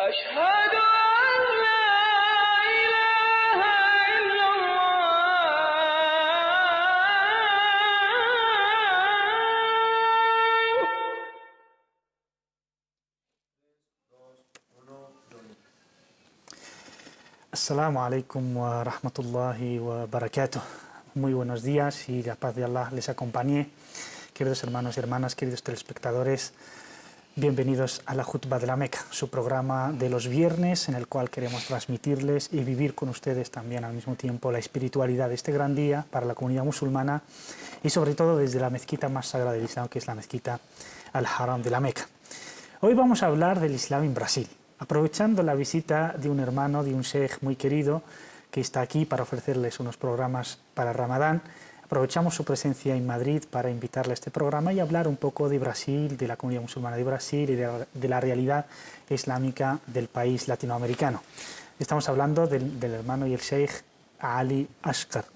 أشهد أن لا إله إلا الله. Assalamu alaikum wa rahmatullahi wa barakatuh. Muy buenos días y la paz de Allah les acompañe. Queridos hermanos y hermanas, queridos telespectadores, bienvenidos a la Jutba de la Meca, su programa de los viernes en el cual queremos transmitirles y vivir con ustedes también al mismo tiempo la espiritualidad de este gran día para la comunidad musulmana y sobre todo desde la mezquita más sagrada del Islam, que es la mezquita Al-Haram de la Meca. Hoy vamos a hablar del Islam en Brasil, aprovechando la visita de un hermano, de un sheikh muy querido que está aquí para ofrecerles unos programas para Ramadán. Aprovechamos su presencia en Madrid para invitarle a este programa y hablar un poco de Brasil, de la comunidad musulmana de Brasil y de la realidad islámica del país latinoamericano. Estamos hablando del hermano y el sheikh Ali Asghar,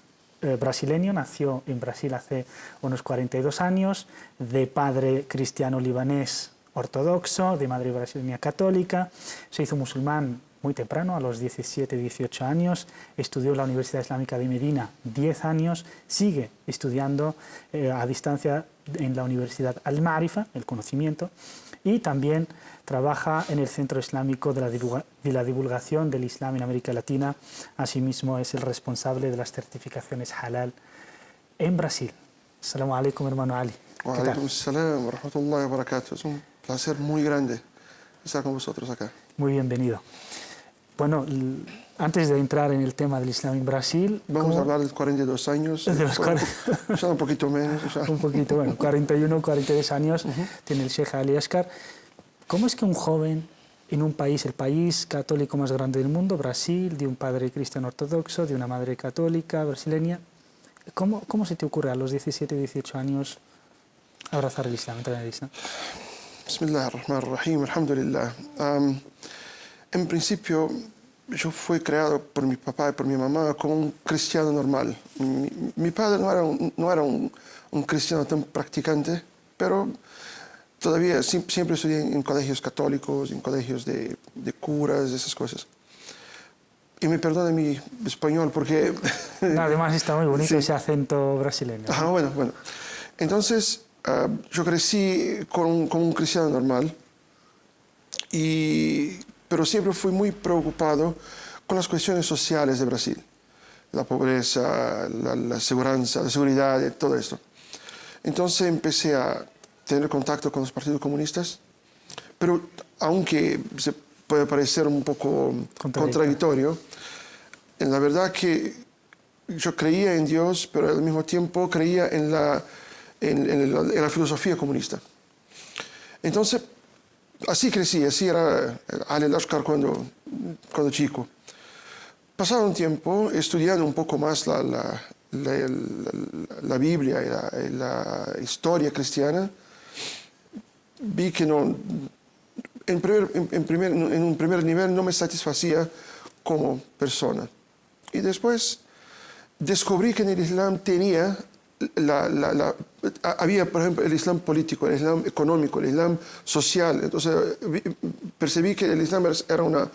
brasileño, nació en Brasil hace unos 42 años, de padre cristiano libanés ortodoxo, de madre brasileña católica, se hizo musulmán muy temprano, a los 17, 18 años, estudió en la Universidad Islámica de Medina 10 años, sigue estudiando a distancia en la Universidad Al-Marifa, el conocimiento, y también trabaja en el Centro Islámico de la Divulgación del Islam en América Latina. Asimismo, es el responsable de las certificaciones halal en Brasil. Assalamu alaikum, hermano Ali. Wa alaikum salam wa rahmatullahi wa barakatuh. Es un placer muy grande estar con vosotros acá. Muy bienvenido. Bueno, antes de entrar en el tema del Islam en Brasil... Vamos a hablar de 42 años. De los ya un poquito menos. Ya. Un poquito, bueno, 41, 42 años tiene el Sheikh Ali Asghar. ¿Cómo es que un joven en un país, el país católico más grande del mundo, Brasil, de un padre cristiano ortodoxo, de una madre católica brasileña, ¿cómo se te ocurre a los 17, 18 años abrazar el Islam, entrar en el Islam? Bismillahirrahmanirrahim, alhamdulillah. En principio, yo fui creado por mi papá y por mi mamá como un cristiano normal. Mi padre no era un cristiano tan practicante, pero todavía siempre estudié en colegios católicos, en colegios de curas, esas cosas. Y me perdone mi español porque... Además está muy bonito, sí, ese acento brasileño. ¿No? Bueno. Entonces, yo crecí con un cristiano normal, pero siempre fui muy preocupado con las cuestiones sociales de Brasil. La pobreza, la seguridad, todo esto. Entonces empecé a tener contacto con los partidos comunistas, pero aunque se puede parecer un poco contradictorio, en la verdad que yo creía en Dios, pero al mismo tiempo creía en la filosofía comunista. Entonces, así crecí, así era Ali Asghar cuando chico. Pasado un tiempo, estudiando un poco más la Biblia y la historia cristiana, vi que en un primer nivel no me satisfacía como persona. Y después descubrí que en el Islam había, por ejemplo, el Islam político, el Islam económico, el Islam social. Entonces percibí que el Islam era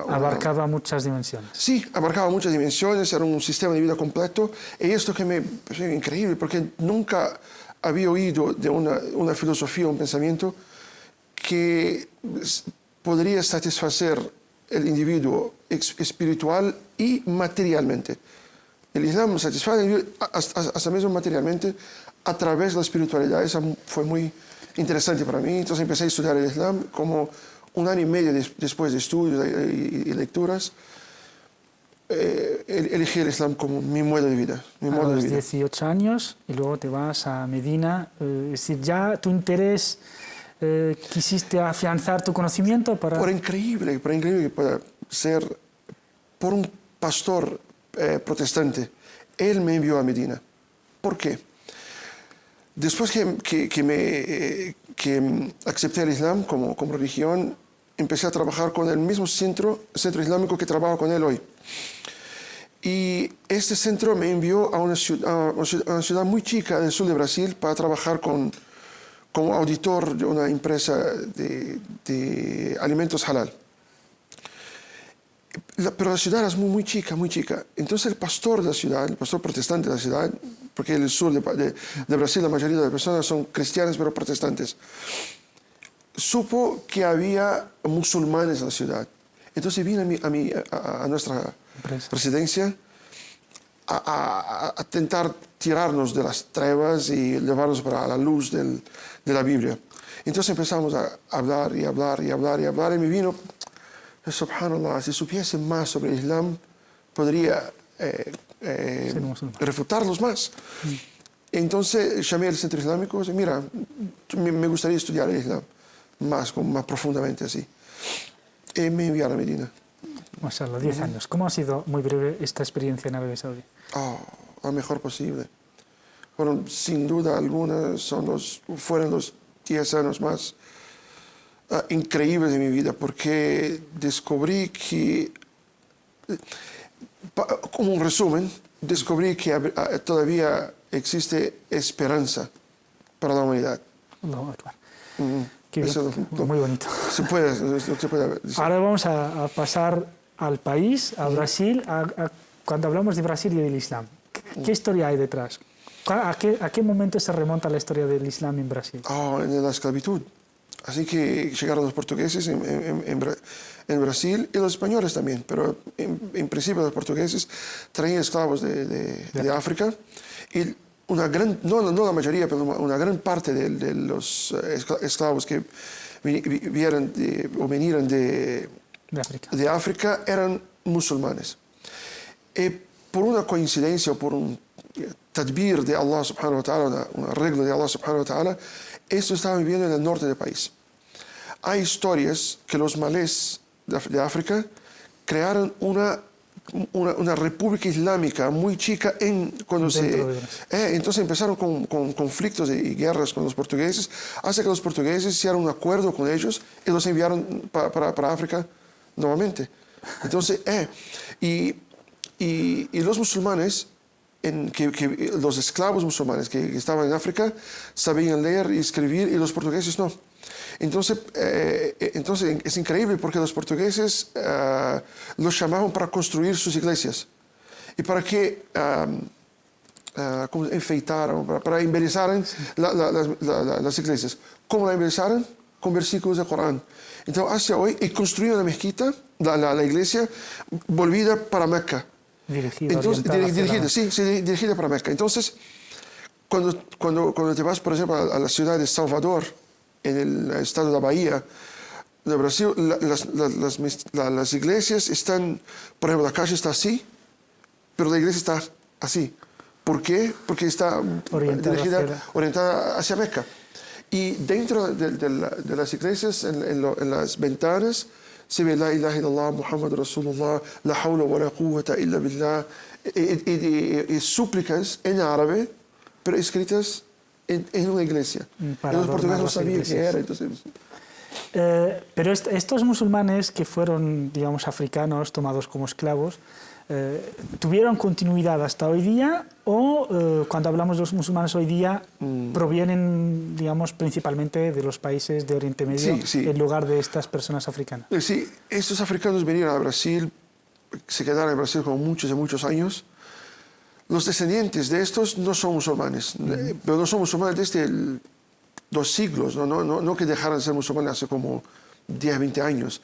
abarcaba muchas dimensiones. Sí, abarcaba muchas dimensiones, era un sistema de vida completo. Y esto que me pareció increíble, porque nunca había oído de una filosofía, un pensamiento que podría satisfacer el individuo espiritual y materialmente. El Islam satisface hasta mismo materialmente a través de la espiritualidad. Eso fue muy interesante para mí. Entonces empecé a estudiar el Islam como un año y medio después de estudios y lecturas. Elegí el Islam como mi modo de vida. A los 18 años y luego te vas a Medina. Es decir, ya tu interés... ¿quisiste afianzar tu conocimiento para...? Por increíble que pueda ser por un pastor protestante. Él me envió a Medina. ¿Por qué? Después que acepté el Islam como religión, empecé a trabajar con el mismo centro islámico que trabajo con él hoy. Y este centro me envió a una ciudad muy chica del sur de Brasil para trabajar como auditor de una empresa de alimentos halal. Pero la ciudad es muy chica, muy chica. Entonces el pastor de la ciudad, el pastor protestante de la ciudad, porque en el sur de Brasil la mayoría de las personas son cristianas pero protestantes, supo que había musulmanes en la ciudad. Entonces vino a nuestra residencia a tentar tirarnos de las trevas y llevarnos para la luz de la Biblia. Entonces empezamos a hablar y me vino, subhanallah, si supiese más sobre el Islam, podría refutarlos más. Entonces llamé al centro islámico y dije, mira, me gustaría estudiar el Islam más profundamente así. Y me enviaron a Medina. Mashallah, 10 años. ¿Cómo ha sido, muy breve, esta experiencia en Arabia Saudí? Lo mejor posible. Fueron, sin duda alguna, fueron los 10 años más increíbles de mi vida, porque descubrí que, como un resumen, descubrí que todavía existe esperanza para la humanidad. Allahu Akbar. Qué bien. Eso, Muy bonito. Se puede decir. Ahora vamos a pasar al país, a Brasil. Cuando hablamos de Brasil y del Islam, ¿qué historia hay detrás? ¿A qué momento se remonta la historia del Islam en Brasil? En la esclavitud. Así que llegaron los portugueses en Brasil y los españoles también, pero en principio los portugueses traían esclavos de África y no la mayoría, pero una gran parte de los esclavos que vinieron de África eran musulmanes. Por una coincidencia o por un tadbir de Allah subhanahu wa ta'ala, un arreglo de Allah subhanahu wa ta'ala, estos estaban viviendo en el norte del país. Hay historias que los malés de África crearon una república islámica muy chica entonces empezaron con conflictos y guerras con los portugueses, hasta que los portugueses hicieron un acuerdo con ellos y los enviaron para África nuevamente. Entonces, y los musulmanes, los esclavos musulmanes que estaban en África sabían leer y escribir y los portugueses no. Entonces es increíble porque los portugueses los llamaban para construir sus iglesias y para que enfeitaran, para embellezaran las iglesias. ¿Cómo la embellezaran? Con versículos del Corán. Entonces hacia hoy he construido la mezquita, la iglesia volvida para Meca. Dirigida para Meca. Entonces, cuando te vas, por ejemplo, a la ciudad de Salvador, en el estado de la Bahía de Brasil, las iglesias están, por ejemplo, la calle está así, pero la iglesia está así. ¿Por qué? Porque está orientada hacia Meca. Y dentro de las iglesias, en las ventanas, se ve la ilaha illallah, Muhammad Rasulullah, la hawla wa la quwwata illa billah, y súplicas en árabe, pero escritas en una iglesia. Y los portugueses no sabían qué era. Entonces... pero estos musulmanes que fueron, digamos, africanos, tomados como esclavos, ¿tuvieron continuidad hasta hoy día o cuando hablamos de los musulmanes hoy día provienen, digamos, principalmente de los países de Oriente Medio en lugar de estas personas africanas? Sí, estos africanos vinieron a Brasil, se quedaron en Brasil como muchos años. Los descendientes de estos no son musulmanes, pero no son musulmanes desde 2 siglos, no que dejaran de ser musulmanes hace como 10, 20 años.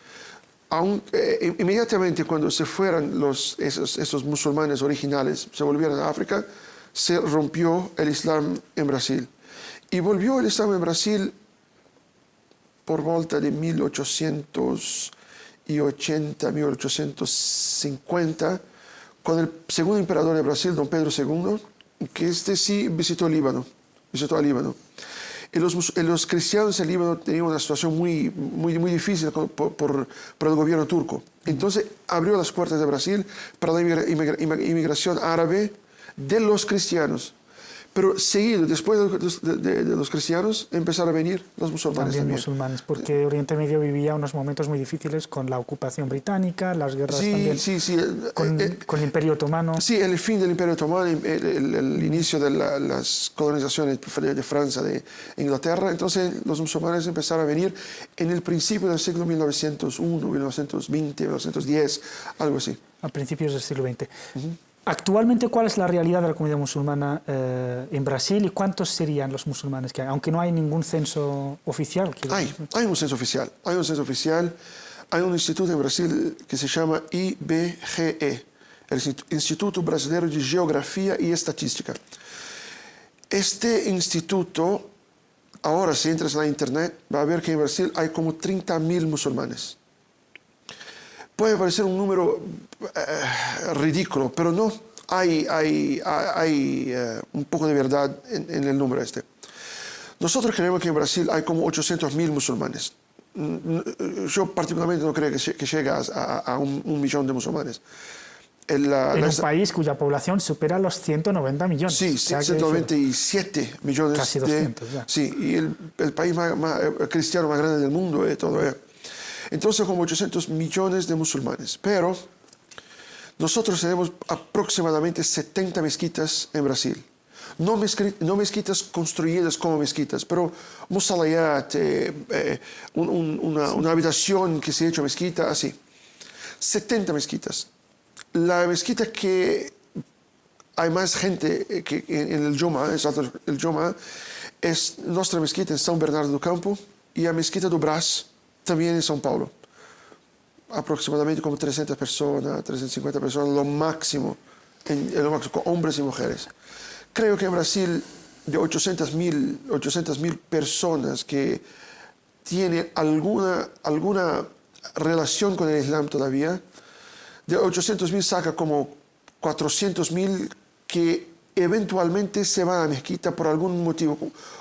Inmediatamente cuando se fueran esos musulmanes originales, se volvieron a África, se rompió el Islam en Brasil. Y volvió el Islam en Brasil por volta de 1880, 1850, con el segundo emperador de Brasil, don Pedro II, que sí visitó a Líbano. los cristianos en Líbano tenían una situación muy difícil por el gobierno turco. Entonces abrió las puertas de Brasil para la inmigración árabe de los cristianos. Pero seguido, después de los cristianos, empezaron a venir los musulmanes también. Musulmanes, porque Oriente Medio vivía unos momentos muy difíciles con la ocupación británica, las guerras también con el Imperio Otomano. Sí, el fin del Imperio Otomano, el inicio de las colonizaciones de Francia, de Inglaterra. Entonces los musulmanes empezaron a venir en el principio del siglo 1901, 1920, 1910, algo así. A principios del siglo XX. Actualmente, ¿cuál es la realidad de la comunidad musulmana en Brasil y cuántos serían los musulmanes que hay? Aunque no hay ningún censo oficial. Hay un censo oficial. Hay un censo oficial. Hay un instituto en Brasil que se llama IBGE, el Instituto Brasileiro de Geografía y Estadística. Este instituto, ahora si entras en la internet, va a ver que en Brasil hay como 30.000 musulmanes. Puede parecer un número ridículo, pero no, hay un poco de verdad en el número este. Nosotros creemos que en Brasil hay como 800.000 musulmanes. Yo particularmente no creo que llegue a un millón de musulmanes. En un país cuya población supera los 190 millones. Sí, 197 millones. Casi 200 ya. Sí, y el país más cristiano más grande del mundo y todo eso. Entonces, como 800 millones de musulmanes. Pero nosotros tenemos aproximadamente 70 mezquitas en Brasil. No mezquitas construidas como mezquitas, pero musalayat, una habitación que se ha hecho mezquita, así. 70 mezquitas. La mezquita que hay más gente que en el Joma, es nuestra mezquita en São Bernardo do Campo y la mezquita do Brás, también en São Paulo. Aproximadamente como 300 personas, 350 personas, lo máximo, con hombres y mujeres. Creo que en Brasil, de 800.000 personas que tienen alguna relación con el Islam todavía, de 800.000 saca como 400.000 que eventualmente se van a la mezquita por algún motivo,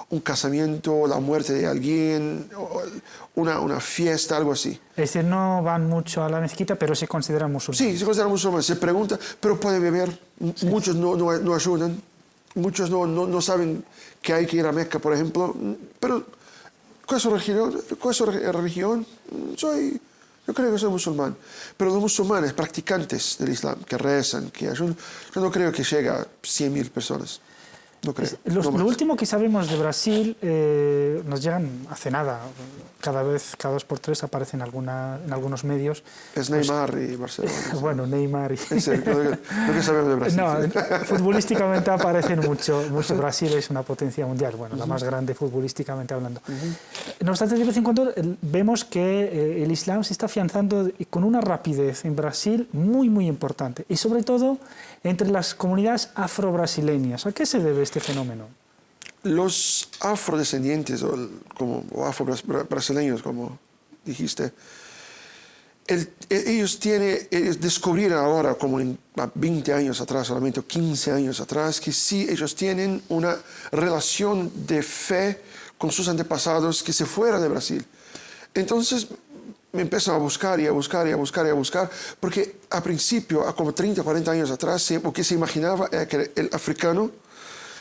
un casamiento, la muerte de alguien, una fiesta, algo así. Es decir, no van mucho a la mezquita, pero se consideran musulmanes. Sí, se consideran musulmanes. Se pregunta, pero puede beber. Sí. Muchos no ayudan. Muchos no saben que hay que ir a Meca, por ejemplo. Pero, ¿cuál es su religión? Yo creo que soy musulmán. Pero los musulmanes, practicantes del Islam, que rezan, que ayudan, yo no creo que llegue a 100.000 personas. No creo. Lo último que sabemos de Brasil, nos llegan hace nada, cada 2 por 3 aparece en algunos medios. Es Neymar y Barcelona. Bueno, Neymar y... En serio, lo que sabemos de Brasil. No, futbolísticamente aparecen mucho. Brasil es una potencia mundial, bueno, la más grande futbolísticamente hablando. No obstante, de vez en cuando vemos que el Islam se está afianzando con una rapidez en Brasil muy, muy importante. Y sobre todo entre las comunidades afro-brasileñas. ¿A qué se debe este fenómeno? Los afrodescendientes o afro-brasileños, como dijiste, ellos descubrieron ahora, como 20 años atrás, solamente 15 años atrás, que sí, ellos tienen una relación de fe con sus antepasados que se fueron de Brasil. Entonces me empiezan a buscar, porque a principio, a como 30, 40 años atrás, lo que se imaginaba era que el africano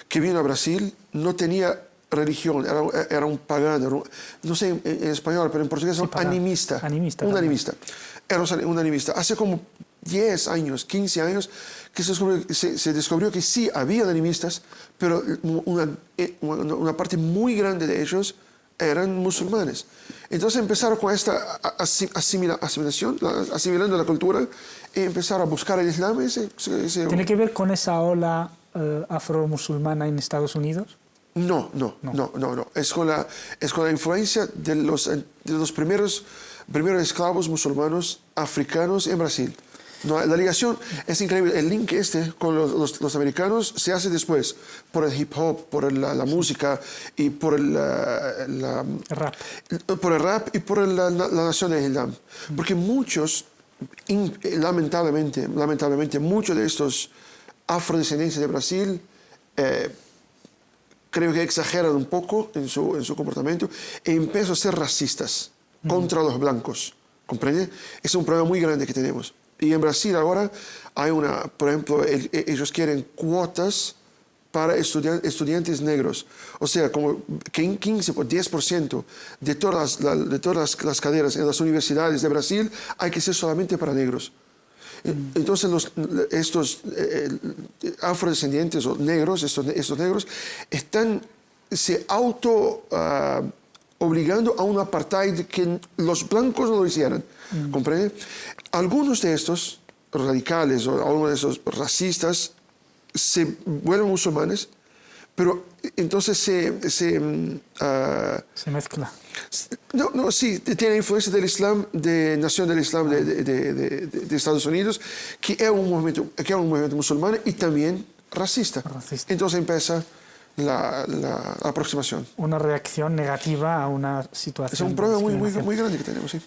que vino a Brasil no tenía religión, era un pagano, no sé en español, pero en portugués era un animista. Era un animista. Hace como 10 años, 15 años, que se descubrió que sí había animistas, pero una parte muy grande de ellos eran musulmanes. Entonces empezaron con esta asimilación, asimilando la cultura, y empezaron a buscar el Islam. ¿Tiene que ver con esa ola afro-musulmana en Estados Unidos? No. Es con la influencia de los primeros esclavos musulmanes africanos en Brasil. No, la ligación es increíble. El link con los americanos se hace después, por el hip hop, por la música y por el rap. Por el rap y por la nación del Islam. Porque muchos, lamentablemente, muchos de estos afrodescendientes de Brasil creo que exageran un poco en su comportamiento y empiezan a ser racistas contra los blancos. ¿Comprende? Es un problema muy grande que tenemos. Y en Brasil ahora hay por ejemplo, ellos quieren cuotas para estudiantes negros. O sea, como que 15 o 10% de todas las carreras en las universidades de Brasil hay que ser solamente para negros. Entonces estos afrodescendientes o negros, estos negros, están se obligando a un apartheid que los blancos no lo hicieran. ¿Comprende? Algunos de estos radicales o algunos de esos racistas se vuelven musulmanes, pero entonces se mezcla. No, sí, tiene influencia del Islam, de Nación del Islam de Estados Unidos, que es un movimiento musulmán y también racista. Entonces empieza la aproximación. Una reacción negativa a una situación. Es un problema muy grande que tenemos, sí.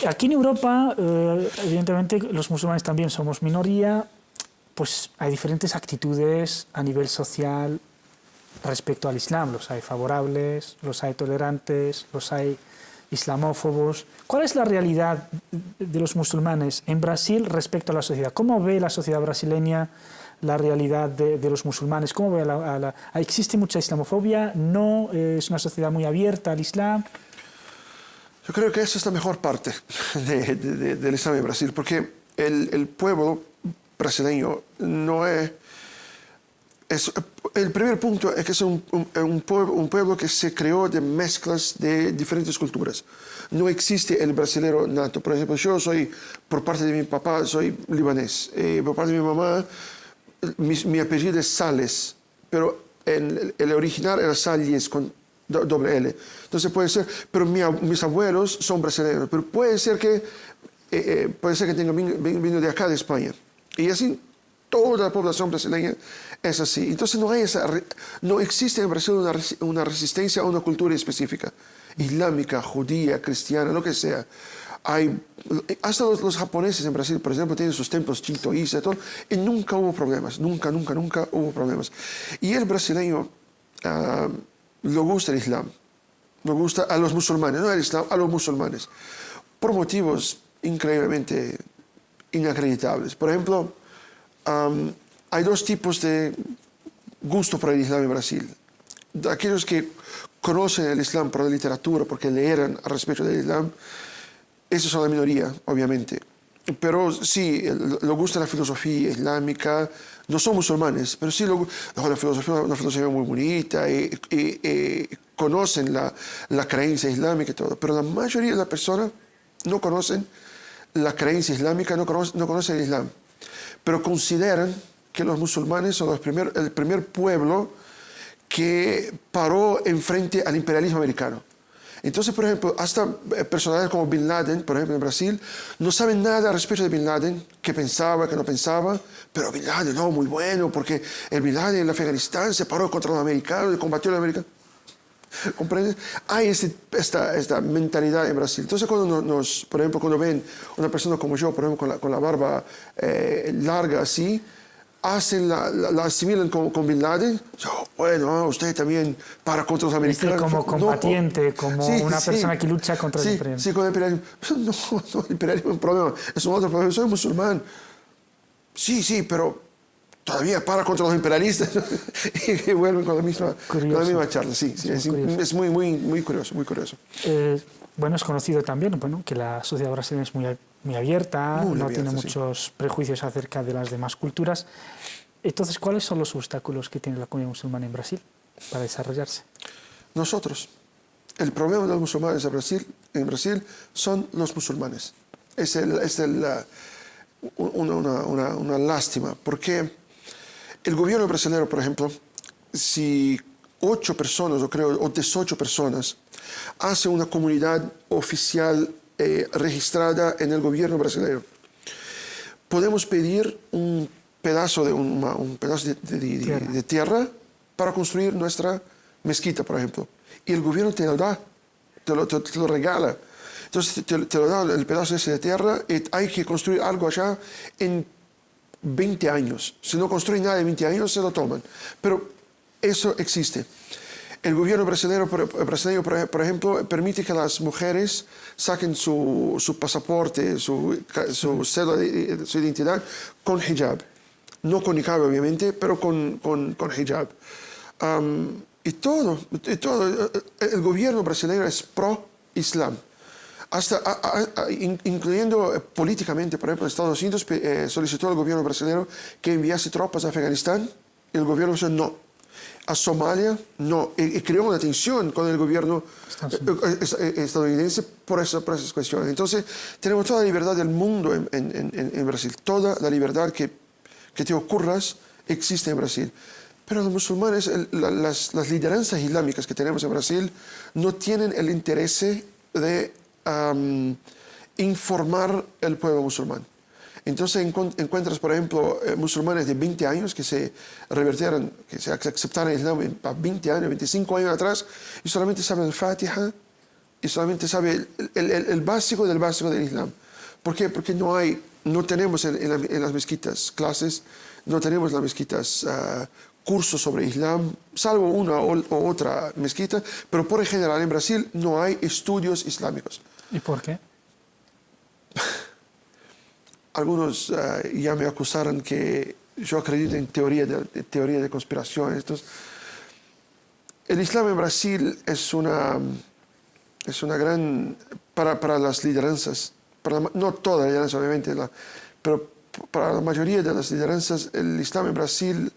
Aquí en Europa, evidentemente, los musulmanes también somos minoría, pues hay diferentes actitudes a nivel social respecto al Islam. Los hay favorables, los hay tolerantes, los hay islamófobos. ¿Cuál es la realidad de los musulmanes en Brasil respecto a la sociedad? ¿Cómo ve la sociedad brasileña la realidad de los musulmanes? ¿Cómo ve ¿Existe mucha islamofobia? ¿No? ¿Es una sociedad muy abierta al Islam? Yo creo que esa es la mejor parte del Islam en Brasil, porque el pueblo brasileño no es... El primer punto es que es un pueblo que se creó de mezclas de diferentes culturas. No existe el brasilero nato. Por ejemplo, yo soy, por parte de mi papá, soy libanés. Por parte de mi mamá, mi apellido es Sales, pero el original era Salles con doble L. Entonces puede ser, pero mis abuelos son brasileños, pero puede ser que tengan vino de acá, de España. Y así toda la población brasileña es así. Entonces no existe en Brasil una resistencia a una cultura específica, islámica, judía, cristiana, lo que sea. Hasta los japoneses en Brasil, por ejemplo, tienen sus templos shintoístas y todo, y nunca hubo problemas, nunca hubo problemas. Y el brasileño le gusta el Islam, le gusta a los musulmanes, no al Islam, a los musulmanes, por motivos increíblemente inacreditables. Por ejemplo, hay dos tipos de gusto por el Islam en Brasil. Aquellos que conocen el Islam por la literatura, porque leyeron al respecto del Islam, esos son la minoría, obviamente. Pero sí, les gusta la filosofía islámica, no son musulmanes, pero sí una filosofía muy bonita y conocen la creencia islámica y todo. Pero la mayoría de las personas no conocen la creencia islámica, no conocen el Islam. Pero consideran que los musulmanes son el primer pueblo que paró enfrente al imperialismo americano. Entonces, por ejemplo, hasta personajes como Bin Laden, por ejemplo, en Brasil, no saben nada respecto de Bin Laden, qué pensaba, qué no pensaba, pero Bin Laden, no, muy bueno, porque el Bin Laden en Afganistán se paró contra los americanos y combatió a los americanos. ¿Comprendes? Hay esta mentalidad en Brasil. Entonces, por ejemplo, cuando ven una persona como yo, por ejemplo, con la barba larga así, la asimilan con Bin Laden. Bueno, usted también para contra los americanos. Como combatiente, como una persona que lucha contra el imperialismo. Sí, con el imperialismo. No, el imperialismo es un problema, es un otro problema. Soy musulmán. Sí, pero todavía para contra los imperialistas. Y vuelven con la misma charla. Sí, es muy curioso, muy curioso. Bueno, es conocido también que la sociedad brasileña es muy abierta, tiene muchos prejuicios acerca de las demás culturas. Entonces, ¿cuáles son los obstáculos que tiene la comunidad musulmana en Brasil para desarrollarse? Nosotros. El problema de los musulmanes en Brasil son los musulmanes. Es una lástima, porque el gobierno brasileño, por ejemplo, si 8 personas, o 18 personas, hace una comunidad oficial registrada en el gobierno brasileño, podemos pedir un pedazo de tierra para construir nuestra mezquita, por ejemplo. Y el gobierno te lo da, te lo regala. Entonces te lo da el pedazo ese de tierra y hay que construir algo allá en 20 años. Si no construyen nada en 20 años, se lo toman. Pero Eso existe. El gobierno brasileño, por ejemplo, permite que las mujeres saquen su pasaporte, su cédula, su identidad con hijab. No con niqab, obviamente, pero con hijab. Y todo, el gobierno brasileño es pro-islam. Incluyendo políticamente, por ejemplo, Estados Unidos solicitó al gobierno brasileño que enviase tropas a Afganistán. El gobierno dijo no. A Somalia, no. Y creó una tensión con el gobierno estadounidense por esas cuestiones. Entonces, tenemos toda la libertad del mundo en Brasil. Toda la libertad que te ocurras existe en Brasil. Pero los musulmanes, las lideranzas islámicas que tenemos en Brasil, no tienen el interés de informar al pueblo musulmán. Entonces encuentras, por ejemplo, musulmanes de 20 años que se revertieron, que se aceptaron el Islam a 20 años, 25 años atrás, y solamente saben el Fatiha, y solamente saben el básico del básico del Islam. ¿Por qué? Porque no tenemos en las mezquitas clases, no tenemos en las mezquitas cursos sobre Islam, salvo una o otra mezquita, pero por en general en Brasil no hay estudios islámicos. ¿Y por qué? Algunos ya me acusaron que yo acredito en teoría de conspiración. Entonces, el Islam en Brasil es una gran... Para las lideranzas, no todas las lideranzas obviamente, pero para la mayoría de las lideranzas, el Islam en Brasil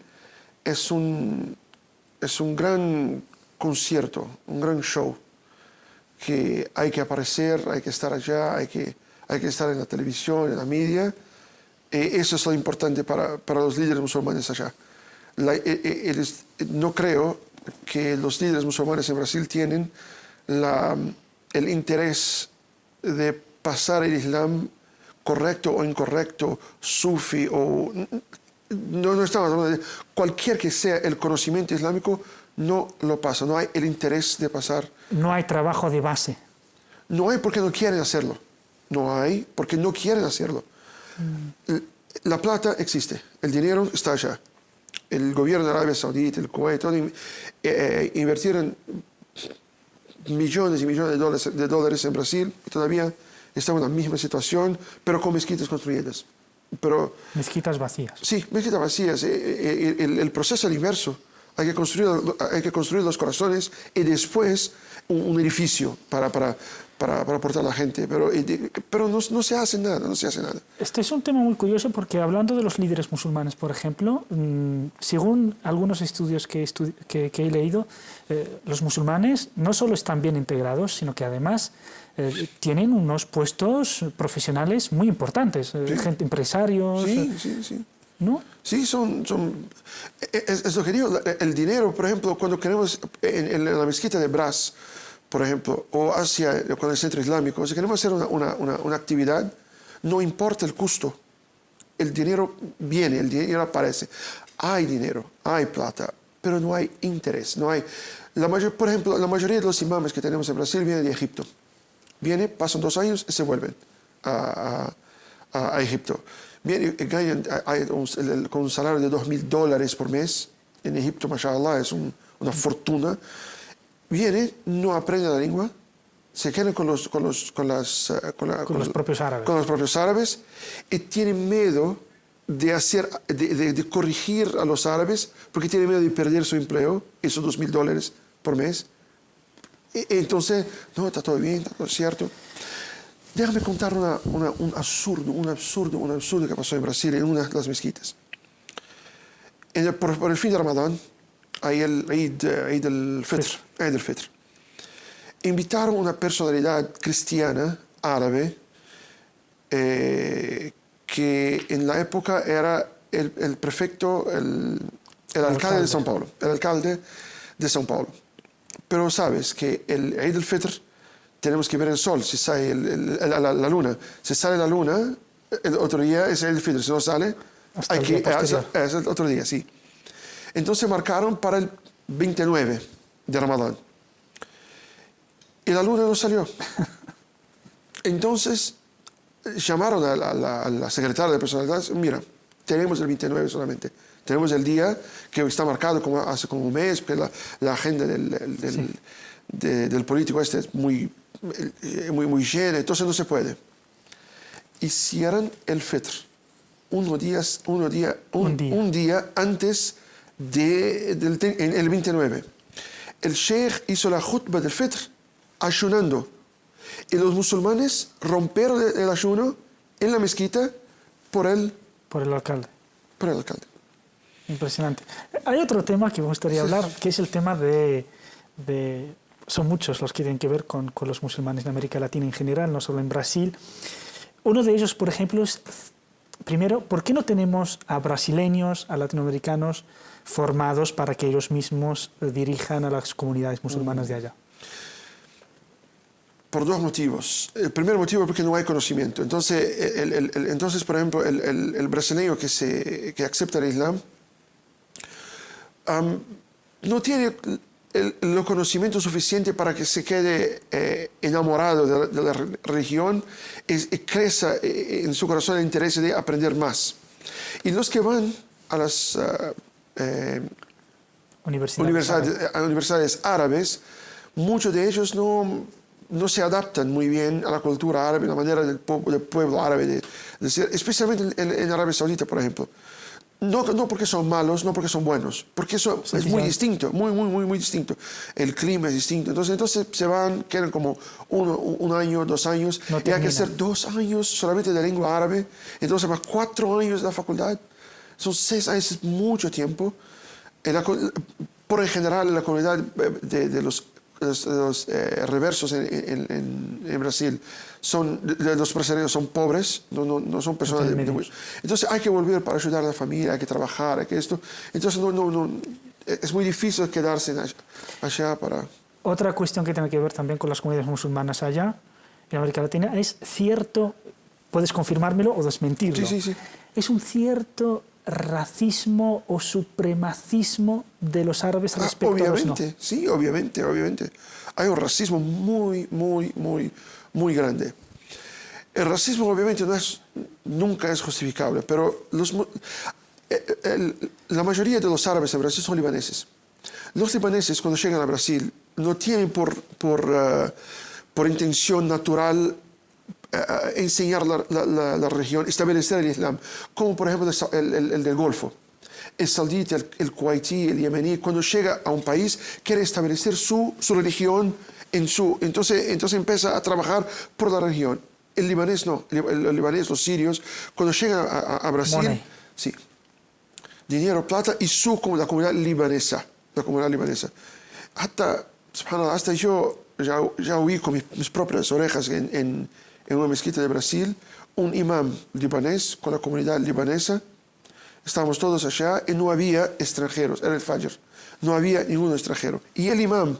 es un gran concierto, un gran show, que hay que aparecer, hay que estar allá, hay que estar en la televisión, en la media. Eso es lo importante para los líderes musulmanes allá. No creo que los líderes musulmanes en Brasil tienen el interés de pasar el Islam correcto o incorrecto, sufi o... No estamos hablando de cualquier que sea el conocimiento islámico, no lo pasa, no hay el interés de pasar. No hay trabajo de base. No hay porque no quieren hacerlo. No hay porque no quieren hacerlo. La plata existe, el dinero está allá. El gobierno de Arabia Saudita, el Kuwait, todo, invirtieron millones y millones de dólares en Brasil y todavía estamos en la misma situación, pero con mezquitas construidas. Mezquitas vacías. Sí, mezquitas vacías. El proceso es el inverso. Hay que construir los corazones y después un edificio para aportar a la gente. Pero no se hace nada, no se hace nada. Este es un tema muy curioso porque hablando de los líderes musulmanes, por ejemplo, según algunos estudios que he leído, los musulmanes no solo están bien integrados, sino que además tienen unos puestos profesionales muy importantes, Sí. gente, empresarios. Sí. ¿No? Sí, es lo que digo, el dinero, por ejemplo, cuando queremos en la mezquita de Brás, por ejemplo, o con el centro islámico, si queremos hacer una actividad, no importa el costo, el dinero viene, el dinero aparece. Hay dinero, hay plata, pero no hay interés, no hay... Por ejemplo, la mayoría de los imames que tenemos en Brasil vienen de Egipto. Pasan 2 años y se vuelven a Egipto. Ganan con un salario de $2,000 por mes. En Egipto, mashallah, es una fortuna. No aprenden la lengua, se quedan con los propios árabes. Con los propios árabes y tienen miedo de corregir a los árabes porque tienen miedo de perder su empleo, esos $2,000 por mes. Entonces, no, está todo bien, está todo cierto. Déjame contar un absurdo que pasó en Brasil en una de las mezquitas. Por el fin de Ramadán, hay el Eid al-Fitr. Invitaron a una personalidad cristiana árabe que en la época era el prefecto, el alcalde de São Paulo. El alcalde de São Paulo. Pero sabes que el Eid al-Fitr tenemos que ver el sol, si sale la luna. Si sale la luna, el otro día es el Fitr. Si no sale, es el otro día, sí. Entonces marcaron para el 29 de Ramadán. Y la luna no salió. Entonces llamaron a la secretaria de personalidad. Mira, tenemos el 29 solamente. Tenemos el día que está marcado como hace como un mes, que la agenda del político este es muy llena, entonces no se puede. Y cierran el Fitr un día antes en el 29. El sheikh hizo la khutbah del Fitr ayunando. Y los musulmanes rompieron el ayuno en la mezquita por el alcalde. Impresionante. Hay otro tema que me gustaría hablar, que es el tema son muchos los que tienen que ver con los musulmanes de América Latina en general, no solo en Brasil. Uno de ellos, por ejemplo, es, primero, ¿por qué no tenemos a brasileños, a latinoamericanos formados para que ellos mismos dirijan a las comunidades musulmanas de allá? Por dos motivos. El primer motivo es porque no hay conocimiento. Entonces, por ejemplo, el brasileño que acepta el Islam no tiene el conocimiento suficiente para que se quede enamorado de la religión y crezca en su corazón el interés de aprender más. Y los que van a las universidades árabes, muchos de ellos no se adaptan muy bien a la cultura árabe, a la manera del pueblo árabe de ser, especialmente en Arabia Saudita, por ejemplo. No porque son malos, no porque son buenos, porque eso es muy distinto, muy distinto. El clima es distinto. Entonces se van, quedan como un año, 2 años, y hay que hacer 2 años solamente de lengua árabe, entonces más 4 años de la facultad. Son 6 años, es mucho tiempo. Por en general, la comunidad de los reversos en Brasil los brasileños son pobres, no son personas entonces hay que volver para ayudar a la familia, hay que trabajar, hay que esto. Entonces es muy difícil quedarse allá para... Otra cuestión que tiene que ver también con las comunidades musulmanas allá en América Latina es cierto, puedes confirmármelo o desmentirlo, sí. Es un cierto racismo o supremacismo de los árabes respecto a los no. Sí, obviamente. Hay un racismo muy grande. El racismo obviamente nunca es justificable, pero la mayoría de los árabes en Brasil son libaneses. Los libaneses cuando llegan a Brasil no tienen por intención natural enseñar la religión, establecer el Islam, como por ejemplo el del Golfo. El saudita, el kuwaití, el yemení, cuando llega a un país, quiere establecer su religión, entonces empieza a trabajar por la religión. El libanés no, el libanés, los sirios, cuando llegan a Brasil, Money. Sí, dinero, plata y la comunidad libanesa. Hasta yo ya oí con mis propias orejas en una mezquita de Brasil, un imam libanés con la comunidad libanesa. Estábamos todos allá y no había extranjeros, era el Fajr. No había ningún extranjero. Y el imam,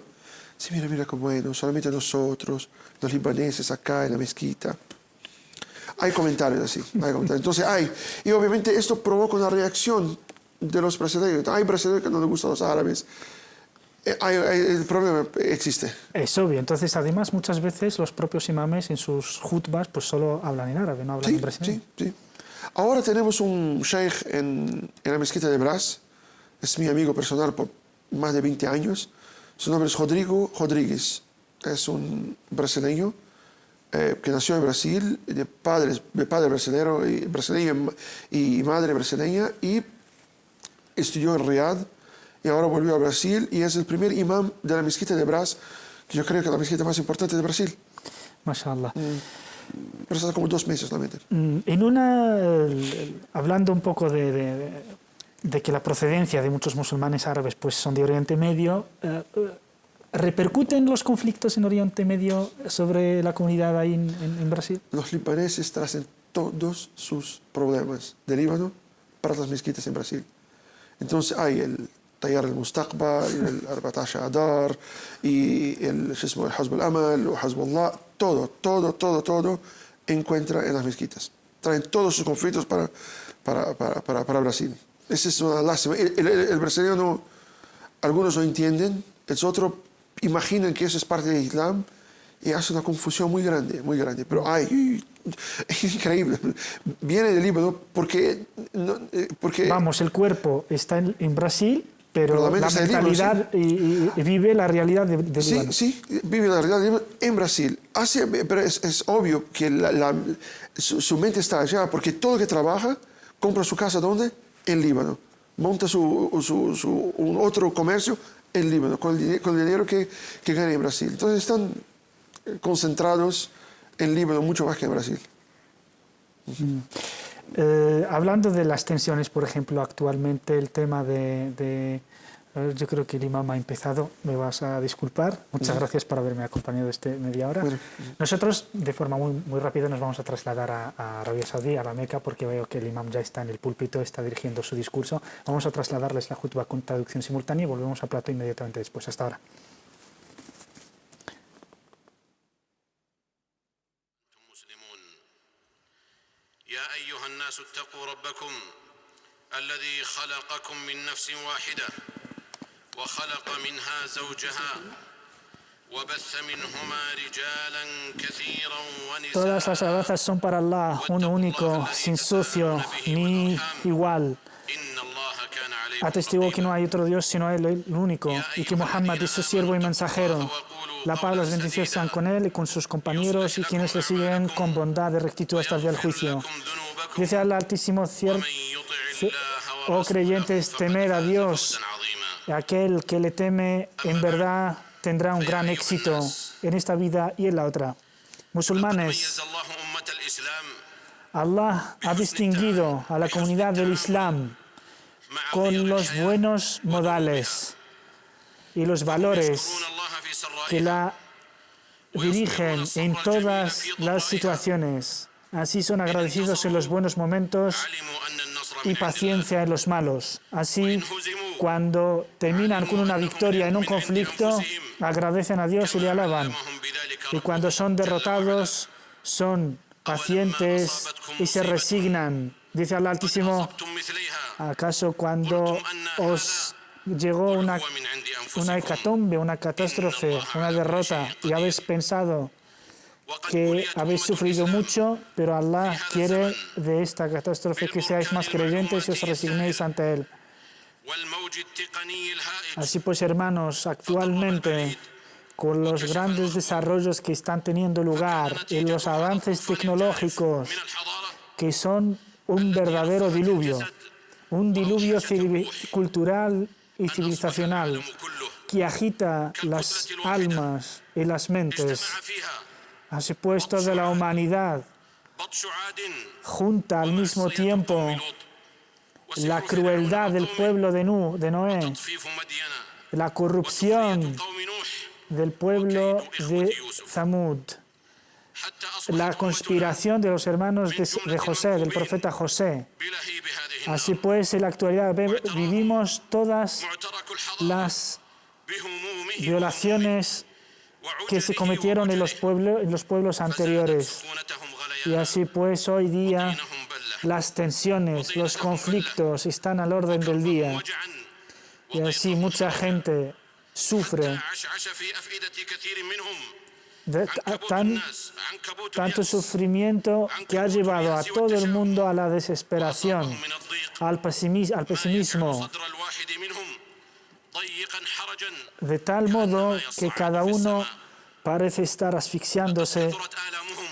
sí, mira qué bueno, solamente nosotros, los libaneses acá en la mezquita. Hay comentarios así, Entonces y obviamente esto provoca una reacción de los brasileños. Hay brasileños que no les gustan los árabes. El problema existe. Es obvio. Entonces, además, muchas veces los propios imames en sus jutbas pues solo hablan en árabe, no hablan en brasileño. Sí. Ahora tenemos un sheikh en la mezquita de Brás. Es mi amigo personal por más de 20 años. Su nombre es Rodrigo Rodríguez. Es un brasileño que nació en Brasil, de padre brasileño y madre brasileña, y estudió en Riad. Y ahora volvió a Brasil y es el primer imam de la mezquita de Brás, que yo creo que es la mezquita más importante de Brasil. Mashallah. Pero está como 2 meses solamente. Hablando un poco de que la procedencia de muchos musulmanes árabes pues son de Oriente Medio, ¿repercuten los conflictos en Oriente Medio sobre la comunidad ahí en Brasil? Los libaneses traen todos sus problemas de Líbano para las mezquitas en Brasil. Entonces hay el Tayyar al-Mustaqbal, el Arbatash Adar, y el Hazb al-Amal, o Hazbullah, todo encuentra en las mezquitas. Traen todos sus conflictos para Brasil. Esa es una lástima. El brasileño algunos lo entienden, los otros imaginan que eso es parte del Islam y hace una confusión muy grande. Pero hay es increíble. Viene del Líbano porque... Vamos, el cuerpo está en Brasil, pero Pero la mente la está en Líbano, mentalidad y vive la realidad de Líbano. Sí, vive la realidad del Líbano en Brasil. Pero es obvio que su mente está allá porque todo el que trabaja compra su casa, ¿dónde? En Líbano. Monta un otro comercio en Líbano, con el dinero que gana en Brasil. Entonces están concentrados en Líbano mucho más que en Brasil. Hablando de las tensiones, por ejemplo, actualmente el tema yo creo que el imam ha empezado, me vas a disculpar. Muchas gracias por haberme acompañado media hora. Bueno. Nosotros, de forma muy rápida, nos vamos a trasladar a Arabia Saudí, a la Meca, porque veo que el imam ya está en el púlpito, está dirigiendo su discurso. Vamos a trasladarles la jutba con traducción simultánea y volvemos a plato inmediatamente después. Hasta ahora. يا أيها الناس اتقوا ربكم الذي خلقكم من نفس واحدة وخلق منها زوجها وبث منهما رجالا كثيرا ونساء. Todas las alabanzas son para Allah, uno único, sin socio ni igual. Atestiguo que no hay otro Dios sino Él, el único, y que Muhammad es su siervo y mensajero. La paz y las bendiciones sean con Él y con sus compañeros y quienes le siguen con bondad y rectitud hasta el día del juicio. Dice Allah Altísimo, oh creyentes, temed a Dios. Aquel que le teme en verdad tendrá un gran éxito en esta vida y en la otra. Musulmanes, Allah ha distinguido a la comunidad del Islam con los buenos modales y los valores que la dirigen en todas las situaciones. Así son agradecidos en los buenos momentos y paciencia en los malos. Así, cuando terminan con una victoria en un conflicto, agradecen a Dios y le alaban. Y cuando son derrotados, son pacientes y se resignan. Dice Allah Altísimo, ¿acaso cuando os llegó una hecatombe, una catástrofe, una derrota, y habéis pensado que habéis sufrido mucho, pero Allah quiere de esta catástrofe que seáis más creyentes y os resignéis ante Él? Así pues, hermanos, actualmente, con los grandes desarrollos que están teniendo lugar y los avances tecnológicos, que son un verdadero diluvio, un diluvio cultural y civilizacional que agita las almas y las mentes. Así pues, toda la humanidad junta al mismo tiempo la crueldad del pueblo de Noé, la corrupción del pueblo de Zamud, la conspiración de los hermanos de José, del profeta José. Así pues, en la actualidad vivimos todas las violaciones que se cometieron en los pueblos anteriores. Y así pues, hoy día, las tensiones, los conflictos están al orden del día. Y así mucha gente sufre tanto sufrimiento que ha llevado a todo el mundo a la desesperación, al pesimismo, de tal modo que cada uno parece estar asfixiándose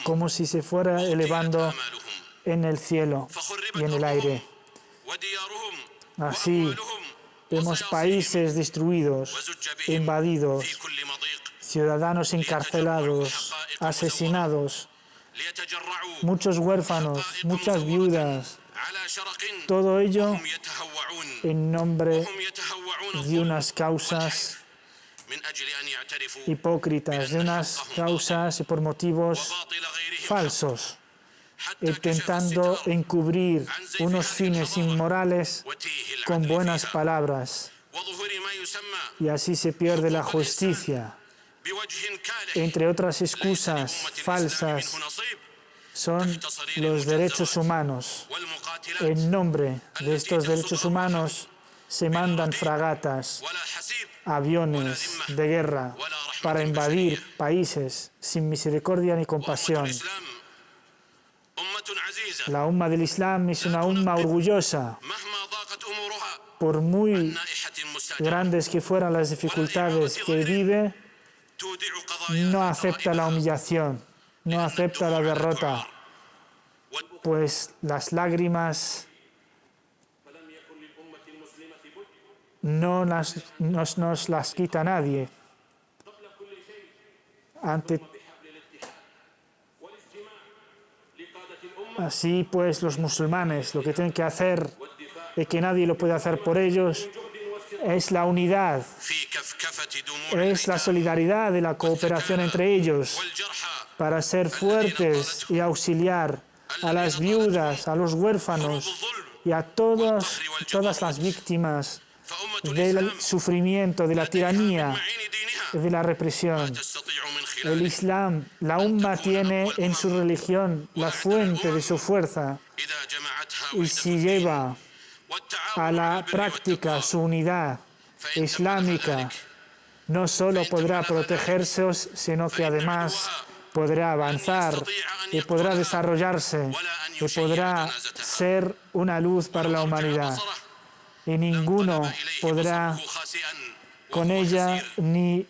como si se fuera elevando en el cielo y en el aire. Así vemos países destruidos, invadidos, ciudadanos encarcelados, asesinados, muchos huérfanos, muchas viudas. Todo ello en nombre de unas causas hipócritas, de unas causas y por motivos falsos, intentando encubrir unos fines inmorales con buenas palabras. Y así se pierde la justicia. Entre otras excusas falsas son los derechos humanos. En nombre de estos derechos humanos se mandan fragatas, aviones de guerra para invadir países sin misericordia ni compasión. La umma del Islam es una umma orgullosa. مهما ضاقت أمورها Por muy نائحة مستعجلة grandes que fueran las dificultades que vive, تودع قضاياها no acepta la humillación, no acepta la derrota, pues las lágrimas no nos las quita nadie. Así pues, los musulmanes lo que tienen que hacer, y que nadie lo puede hacer por ellos, es la unidad, في كفكفة دموع es la solidaridad y la cooperación entre ellos والجرحى para ser fuertes y auxiliar a las viudas, a los huérfanos y a todas las víctimas فأمة del الإسلام sufrimiento, de la tiranía, معين دينها de la represión. تستطيع من El خلاله Islam, la umma tiene en su religión la fuente de su fuerza, إذا جمعتها y si lleva a la práctica su unidad islámica, no solo podrá protegerse, sino que además podrá avanzar y podrá desarrollarse y podrá ser una luz para la humanidad. Y ninguno podrá con ella ni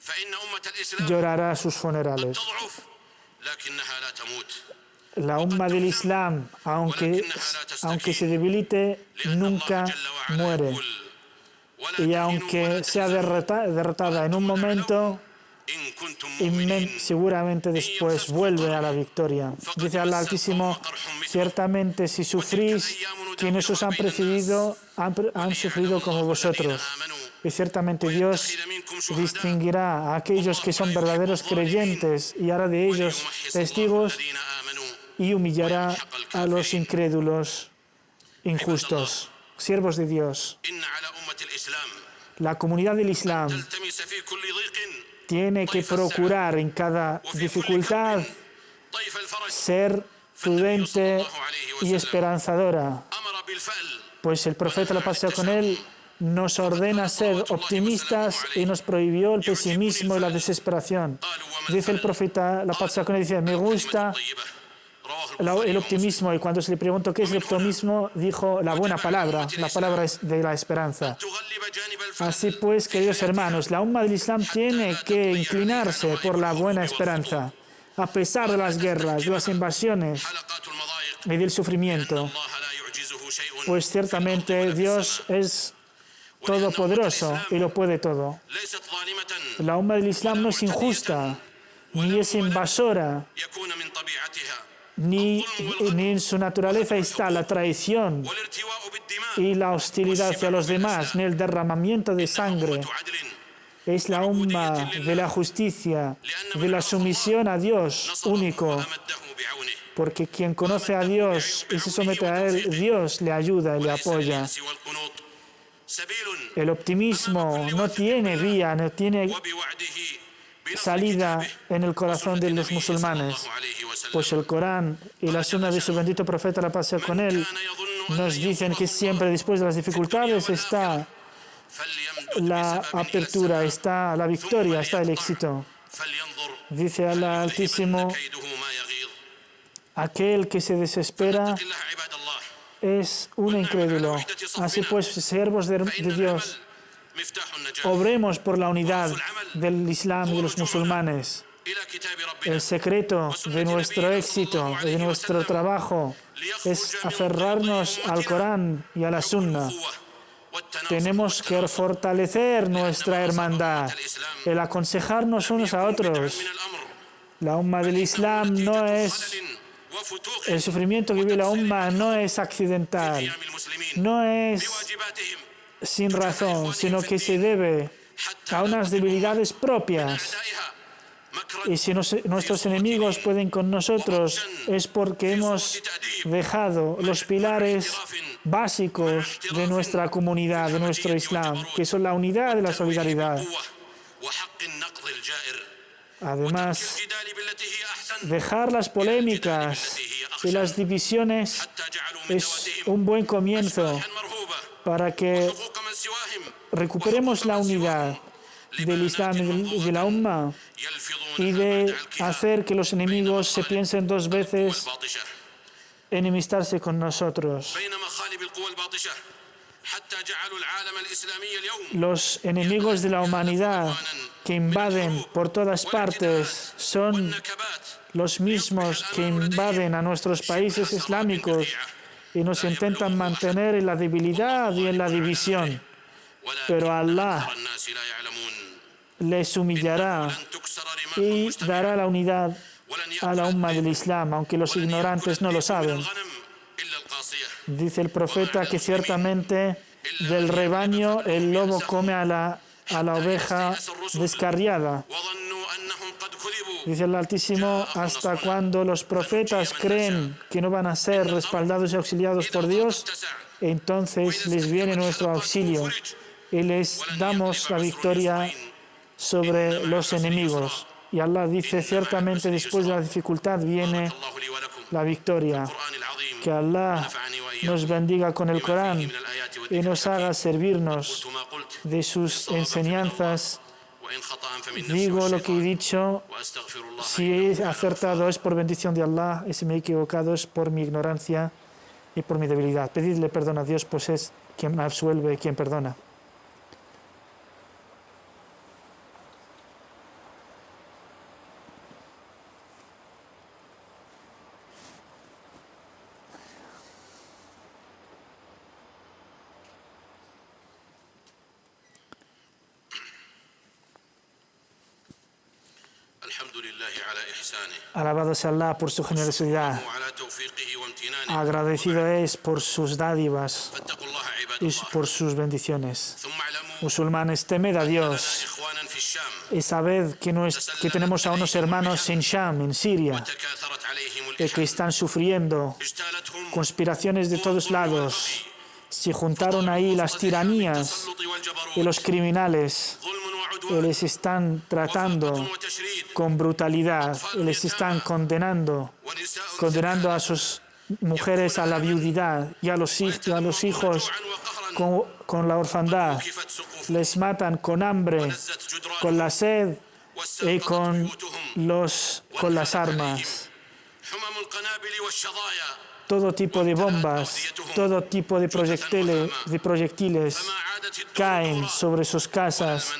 فإن أمة الإسلام llorará sus funerales. تضعف لكنها لا تموت La umma del Islam, aunque se debilite, nunca muere. Y aunque sea derrotada en un momento, إن كنتم مؤمنين seguramente después vuelve a la victoria. Dice Allah Altísimo, ciertamente si sufrís, quienes os han precedido han sufrido como vosotros. Y ciertamente Dios distinguirá a aquellos que son verdaderos creyentes y hará de ellos testigos y humillará a los incrédulos injustos. Siervos de Dios, إن على أمة الإسلام la comunidad del Islam تلتمس في كل ضيق tiene que procurar en cada dificultad طيف الفرج ser prudente y esperanzadora, أمر بالفأل pues el profeta, la paz sea con él, nos ordena ser optimistas y nos prohibió el pesimismo y la desesperación. Dice el profeta, la paz sea con él, dice, me gusta رواه el optimismo, y cuando se le preguntó qué es el optimismo, dijo la buena palabra, la palabra de la esperanza. تغلب جانب الفأل Así pues, queridos hermanos, la umma del Islam tiene que inclinarse por la buena esperanza, a pesar de las guerras, de las invasiones حلقات المضايق y del sufrimiento, الله لا يعجزه شيء pues ciertamente Dios es todopoderoso y lo puede todo. ليست ظالمة La umma del Islam no es injusta, ni es invasora, يكون من طبيعتها ni en su naturaleza está la traición والارتواء بالدماء y la hostilidad hacia los demás, ni el derramamiento de sangre. عدل Es la umma de la justicia, de la sumisión a Dios único, أمده بعونه porque quien conoce a Dios y se somete a Él, Dios le ayuda y le apoya. والقنوط سبيل El optimismo no tiene vía, no tiene وبوعده salida en el corazón de los musulmanes, عليه وسلم pues el Corán y la Sunna de su bendito profeta, la paz sea con él, nos dicen que siempre después de las dificultades está فليمدد la بسبب apertura, está la victoria, está el éxito. فلينظر Dice Allah Altísimo, كيده ما يغيظ aquel que se desespera الله عباد الله es un incrédulo. Así pues, siervos de Dios, مفتاح النجاة obremos por la unidad del Islam y de los musulmanes. إلى كتاب ربنا El secreto de nuestro éxito y de nuestro trabajo es aferrarnos al Corán y a la Sunna. Tenemos que fortalecer nuestra hermandad, el aconsejarnos unos a otros. La umma del Islam no es, el sufrimiento que vive la umma no es accidental, no es sin razón, sino que se debe a unas debilidades propias. Y si nuestros enemigos pueden con nosotros es porque hemos dejado los pilares básicos de nuestra comunidad, de nuestro Islam, que son la unidad y la solidaridad. Además, dejar las polémicas y las divisiones es un buen comienzo para que recuperemos la unidad del Islam y de la umma y de hacer que los enemigos se piensen dos veces enemistarse con nosotros. بين مخالب القوى الباطشة حتى جعلوا العالم الإسلامي اليوم Los enemigos de la humanidad que invaden por todas partes son والنكبات los mismos que invaden a nuestros países islámicos y nos intentan mantener en la debilidad y en la división. Pero Allah أكثر الناس لا يعلمون les humillará لن تكسر y رماحهم dará la unidad ولن a la يأكل umma del Islam, aunque los ignorantes no lo saben. الغنم إلا القاصية Dice el profeta que ciertamente del rebaño el lobo come a la oveja descarriada. وظنوا أنهم قد كذبوا Dice el Altísimo, hasta cuando los profetas creen que no van a ser respaldados y auxiliados por Dios, entonces les viene nuestro auxilio y les damos la victoria sobre los enemigos. Y Allah dice, ciertamente después de la dificultad viene الله لي ولكم la victoria. القرآن العظيم Que Allah نفعني وإياكم nos bendiga con el Corán من الآيات y والذكر nos haga servirnos قلت ما قلت de sus enseñanzas. وإن خطأ فمن نفسي Digo lo que he والشيطان dicho. وأستغفر الله Si he acertado es por bendición de Allah y si me he equivocado es por mi ignorancia y por mi debilidad. Pedidle perdón a Dios, pues es quien absuelve y quien perdona. الحمد لله على إحسانه Alabado sea Allah por su generosidad. وعلى توفيقه وامتنانه Agradecido es por sus dádivas فاتقوا الله عباد y الله por sus bendiciones. ثم اعلموا Musulmanes, temed a لنا Dios إخوانا في الشام y sabed que tenemos a unos hermanos en Sham, en Siria, تكاثرت عليهم que الإحن están sufriendo اجتالتهم conspiraciones de todos lados. Se juntaron ahí las tiranías التسلط والجبروت y los criminales ظلم que وعدوان les están tratando وتشريد con brutalidad y les están ونساء condenando a sus mujeres a la viudidad y a los hijos con la orfandad. كفت سقوف Les matan con hambre, نزت جدران con la sed y واستنقذت con بيوتهم las armas. حمم القنابل والشظايا Todo tipo de bombas, todo tipo de proyectiles فما عادت الدور caen sobre sus casas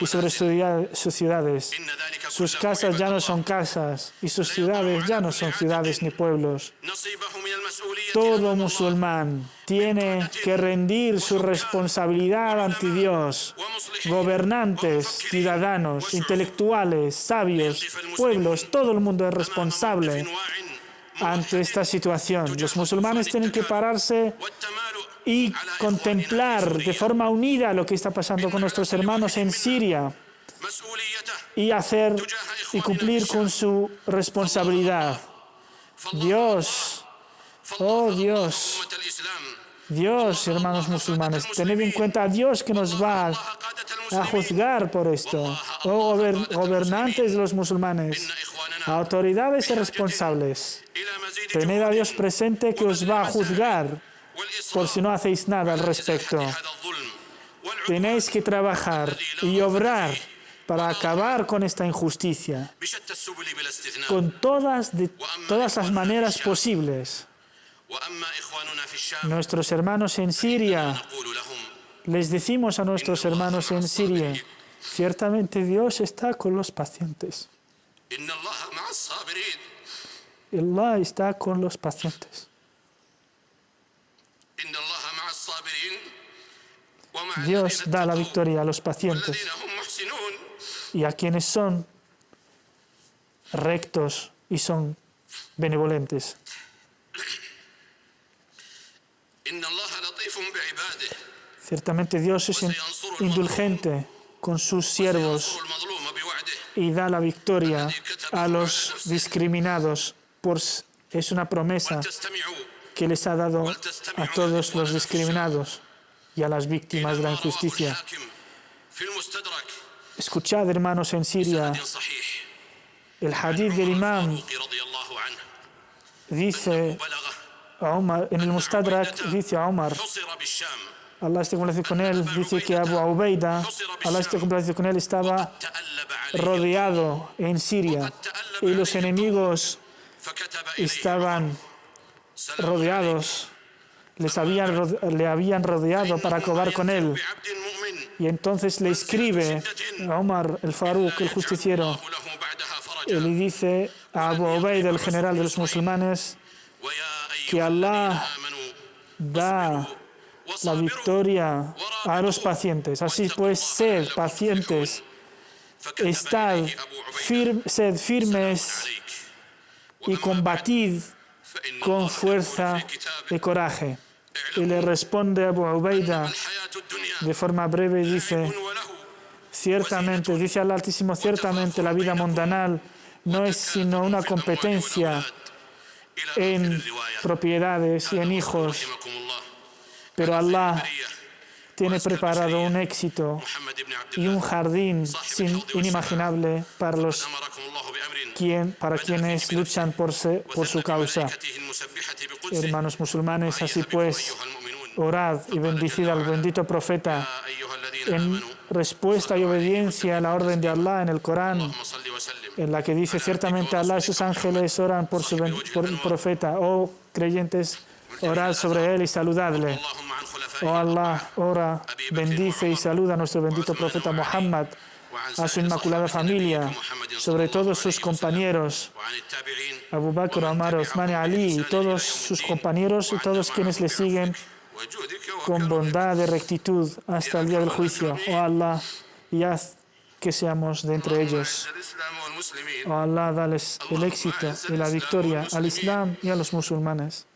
y sobre sus ciudades. إن ذلك Sus كله casas ya عباد no son casas y sus ciudades ya no son ciudades ni pueblos. نصيبه من المسؤولية Todo musulmán tiene que rendir su responsabilidad ante Dios. Gobernantes, ciudadanos, intelectuales, sabios, pueblos, todo el mundo es responsable ante esta situación. Los musulmanes tienen que pararse y contemplar de forma unida lo que está pasando con nuestros hermanos en Siria y hacer y cumplir con su responsabilidad. Dios, oh Dios, Dios, hermanos musulmanes, tened en cuenta a Dios que nos va a juzgar por esto. Oh gobernantes de los musulmanes, autoridades y responsables, tened a Dios presente que os va a juzgar por si no hacéis nada al respecto. Tenéis que trabajar y obrar para acabar con esta injusticia, con todas las maneras posibles. Nuestros hermanos en Siria, les decimos a nuestros hermanos en Siria, ciertamente Dios está con los pacientes. Allah está con los pacientes. Dios da la victoria a los pacientes y a quienes son rectos y son benevolentes. Ciertamente Dios es indulgente con sus siervos y da la victoria a los discriminados. Es una promesa que les ha dado a todos los discriminados y a las víctimas de la injusticia. Escuchad, hermanos en Siria, el hadith del imam dice a Omar, en el Mustadrak dice a Omar, Allah esté complacido con él, dice que Abu Ubaida, Allah esté complacido con él, estaba rodeado en Siria y los enemigos estaban rodeados, le habían rodeado para acabar con él. Y entonces le escribe a Omar el Faruq, el justiciero, y le dice a Abu Ubaid, el general de los musulmanes, que Allah da la victoria a los pacientes. Así pues, sed pacientes, sed firmes y combatid con fuerza y coraje. Y le responde Abu Ubaida de forma breve y dice, ciertamente, dice al Altísimo, ciertamente la vida mundanal no es sino una competencia en propiedades y en hijos, pero Allah tiene preparado un éxito y un jardín inimaginable para quienes luchan por su causa. Hermanos musulmanes, así pues, orad y bendicid al bendito profeta en respuesta y obediencia a la orden de Allah en el Corán, en la que dice, ciertamente Allah y sus ángeles oran por el profeta. Oh creyentes, orad sobre él y saludadle. Oh Allah, ora, bendice y saluda a nuestro bendito profeta Muhammad, a su inmaculada familia, sobre todos sus compañeros, Abu Bakr, Omar, Uthman y Ali, y todos sus compañeros y todos quienes le siguen con bondad y rectitud hasta el día del juicio. Oh Allah, y haz que seamos de entre ellos. Oh Allah, dales el éxito y la victoria al Islam y a los musulmanes.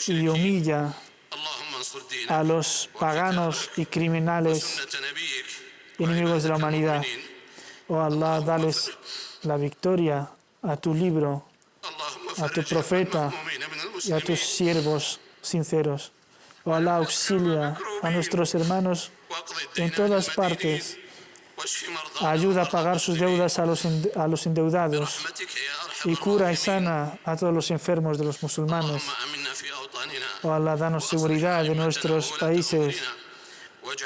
Y humilla a los paganos y criminales enemigos de la humanidad. Oh Allah, dales la victoria a tu libro, a tu profeta y a tus siervos sinceros. Oh Allah, auxilia a nuestros hermanos en todas partes. Ayuda a pagar sus deudas a los endeudados y cura y sana a todos los enfermos de los musulmanes. Oh Allah, danos seguridad en nuestros países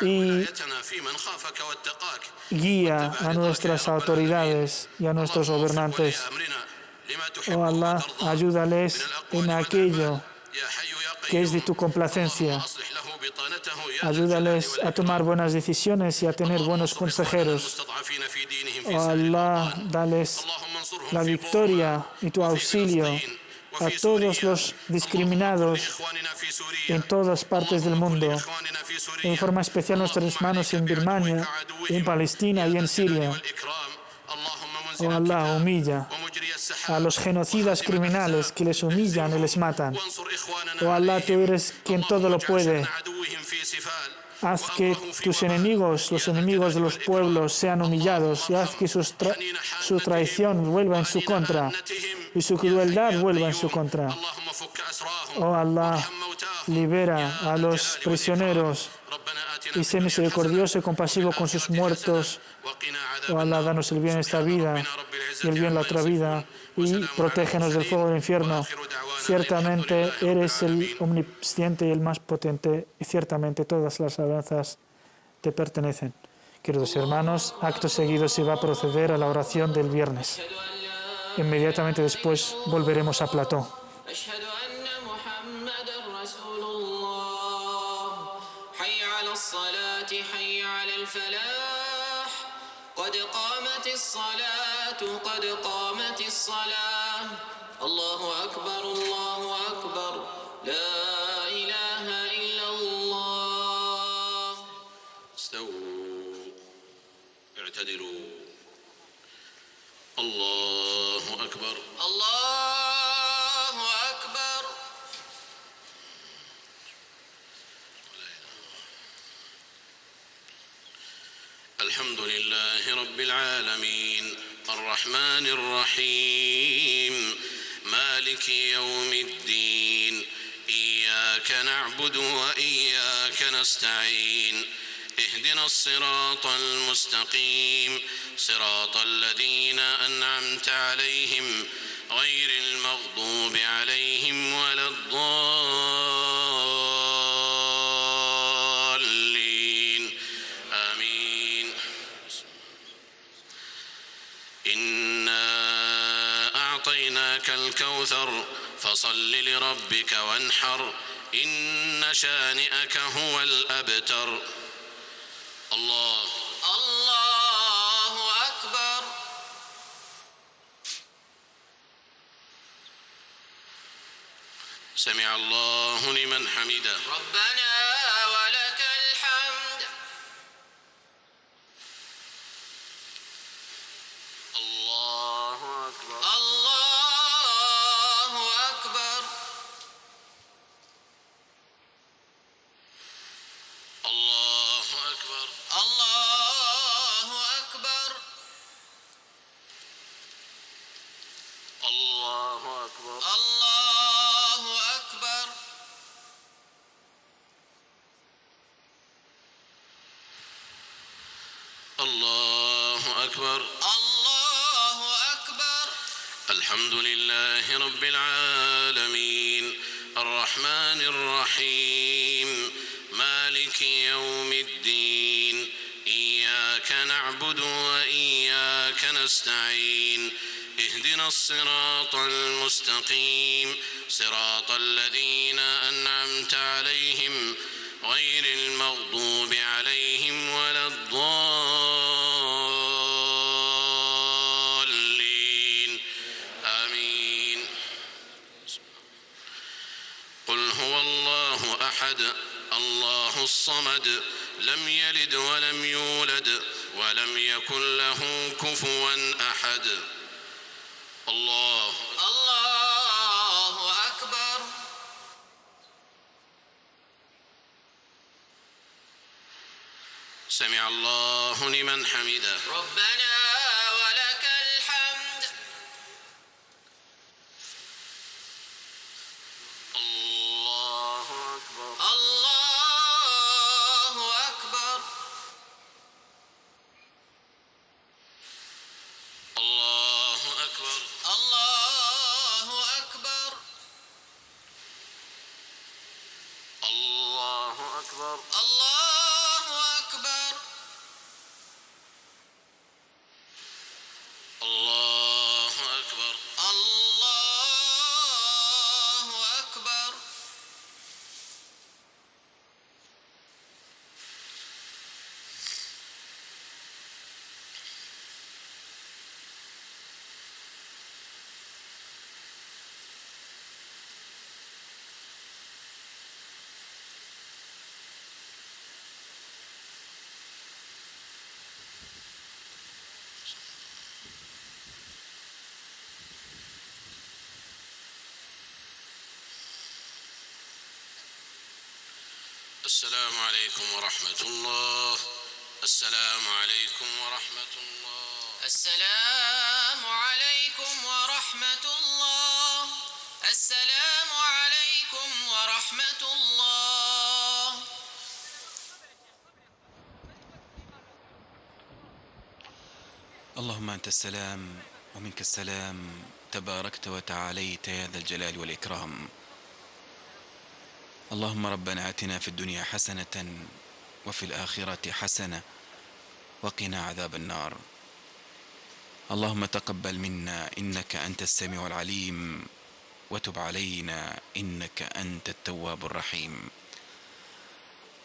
y guía a nuestras autoridades y a nuestros gobernantes. Oh Allah, ayúdales en aquello que es de tu complacencia. Ayúdales a tomar buenas decisiones y a tener buenos consejeros. Oh Allah, dales la victoria y tu auxilio a todos los discriminados en todas partes del mundo, en forma especial nuestros hermanos en Birmania, en Palestina y en Siria. Oh Allah, humilla a los genocidas criminales que les humillan y les matan. Oh Allah, tú eres quien todo lo puede. Haz que tus enemigos, los enemigos de los pueblos, sean humillados y haz que su traición vuelva en su contra y su crueldad vuelva en su contra. Oh Allah, libera a los prisioneros y sé misericordioso y compasivo con sus muertos. Oh Allah, danos el bien en esta vida y el bien en la otra vida y protégenos del fuego del infierno. Ciertamente eres el omnisciente y el más potente y ciertamente todas las alabanzas te pertenecen. Queridos hermanos, acto seguido se va a proceder a la oración del viernes. Inmediatamente después volveremos a Plató. قد قامت الصلاة الله أكبر الله أكبر لا إله إلا الله استووا اعتدلوا الله أكبر الله أكبر الحمد لله رب العالمين الرحمن الرحيم مالك يوم الدين إياك نعبد وإياك نستعين اهدنا الصراط المستقيم صراط الذين أنعمت عليهم غير المغضوب عليهم ولا الضالين آمين إنا أعطيناك الكوثر فصل لربك وانحر إن شانئك هو الأبتر. الله أكبر. سمع الله لمن حمده. ربنا ولك الحمد. الله أكبر. الله أكبر. الله أكبر. الله أكبر. الله أكبر. الله أكبر. الله أكبر. الله أكبر. الحمد لله رب العالمين الرحمن الرحيم مالك يوم الدين إياك نعبد وإياك نستعين اهدنا الصراط المستقيم صراط الذين أنعمت عليهم غير المغضوب عليهم ولا الضالين آمين. قل هو الله أحد الله الصمد لم يلد ولم يولد ولم يكن له كفوا أحد. الله أكبر. سمع الله لمن حمده. ربنا ولك الحمد. الله أكبر. الله أكبر. الله أكبر. الله أكبر. الله أكبر. الله أكبر. الله أكبر. الله أكبر. السلام عليكم ورحمة الله. السلام عليكم ورحمة الله. السلام عليكم ورحمة الله. السلام عليكم ورحمة الله. اللهم أنت السلام ومنك السلام تباركت وتعاليت يا ذا الجلال والإكرام. اللهم ربنا آتنا في الدنيا حسنة وفي الآخرة حسنة وقنا عذاب النار. اللهم تقبل منا إنك أنت السميع العليم وتب علينا إنك أنت التواب الرحيم.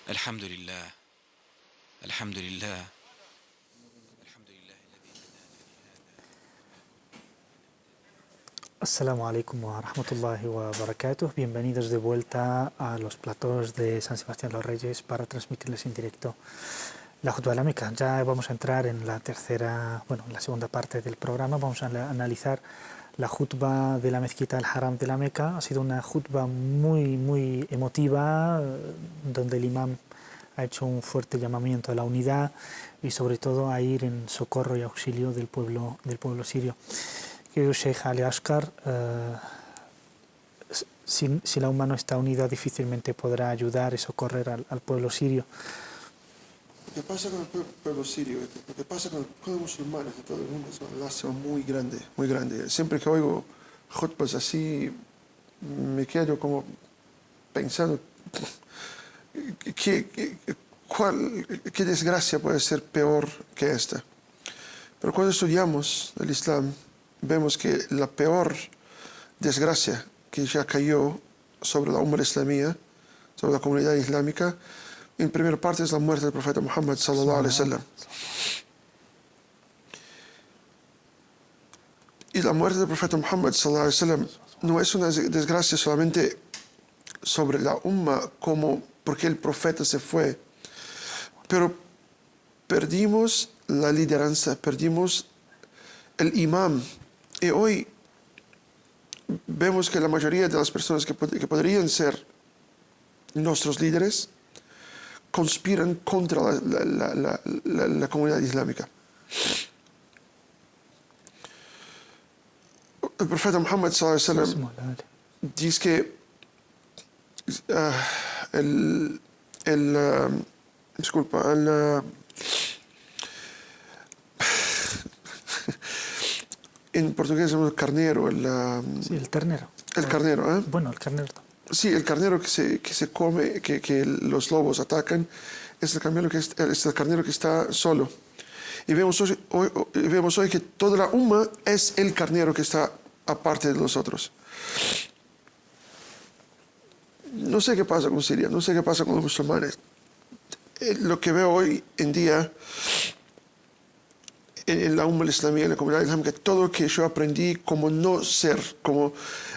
الحمد لله الحمد لله الحمد لله الذي Assalamu alaikum wa rahmatullahi wa barakatuh. Bienvenidos de vuelta a los platós de San Sebastián los Reyes para transmitirles en directo la Jutba de la Meca. Ya vamos a entrar en la la segunda parte del programa. Vamos a analizar la Jutba de la Mezquita al Haram de la Meca. Ha sido una Jutba muy emotiva, donde el imam ha hecho un fuerte llamamiento a la unidad y sobre todo a ir en socorro y auxilio del pueblo sirio. Querido Sheikh Ali Asghar, si la umma no está unida, difícilmente podrá ayudar y socorrer al pueblo sirio. Lo que pasa con el pueblo sirio, lo que pasa con los musulmanes de todo el mundo es una lástima muy grande, muy grande. Siempre que oigo khutbas así, me quedo como pensando qué desgracia puede ser peor que esta. Pero cuando estudiamos el Islam, vemos que la peor desgracia que ya cayó sobre la Umma islamía, sobre la comunidad islámica, en primera parte es la muerte del profeta Muhammad sallallahu alaihi wasallam. Y la muerte del profeta Muhammad sallallahu alaihi wasallam no es una desgracia solamente sobre la Umma como porque el profeta se fue, pero perdimos la lideranza, perdimos el imam. Y hoy vemos que la mayoría de las personas que podrían ser nuestros líderes conspiran contra la comunidad islámica. El profeta Muhammad sallallahu alaihi wasallam dice que en portugués es el carnero, Sí, el ternero. el carnero, ¿eh? Bueno, el carnero. Sí, el carnero que se come, que los lobos atacan, es el carnero que está solo. Y vemos hoy que toda la umma es el carnero que está aparte de nosotros. No sé qué pasa con Siria, no sé qué pasa con los musulmanes. Lo que veo hoy en día en la umma islamía, en la comunidad islámica, todo lo que yo aprendí como no ser, como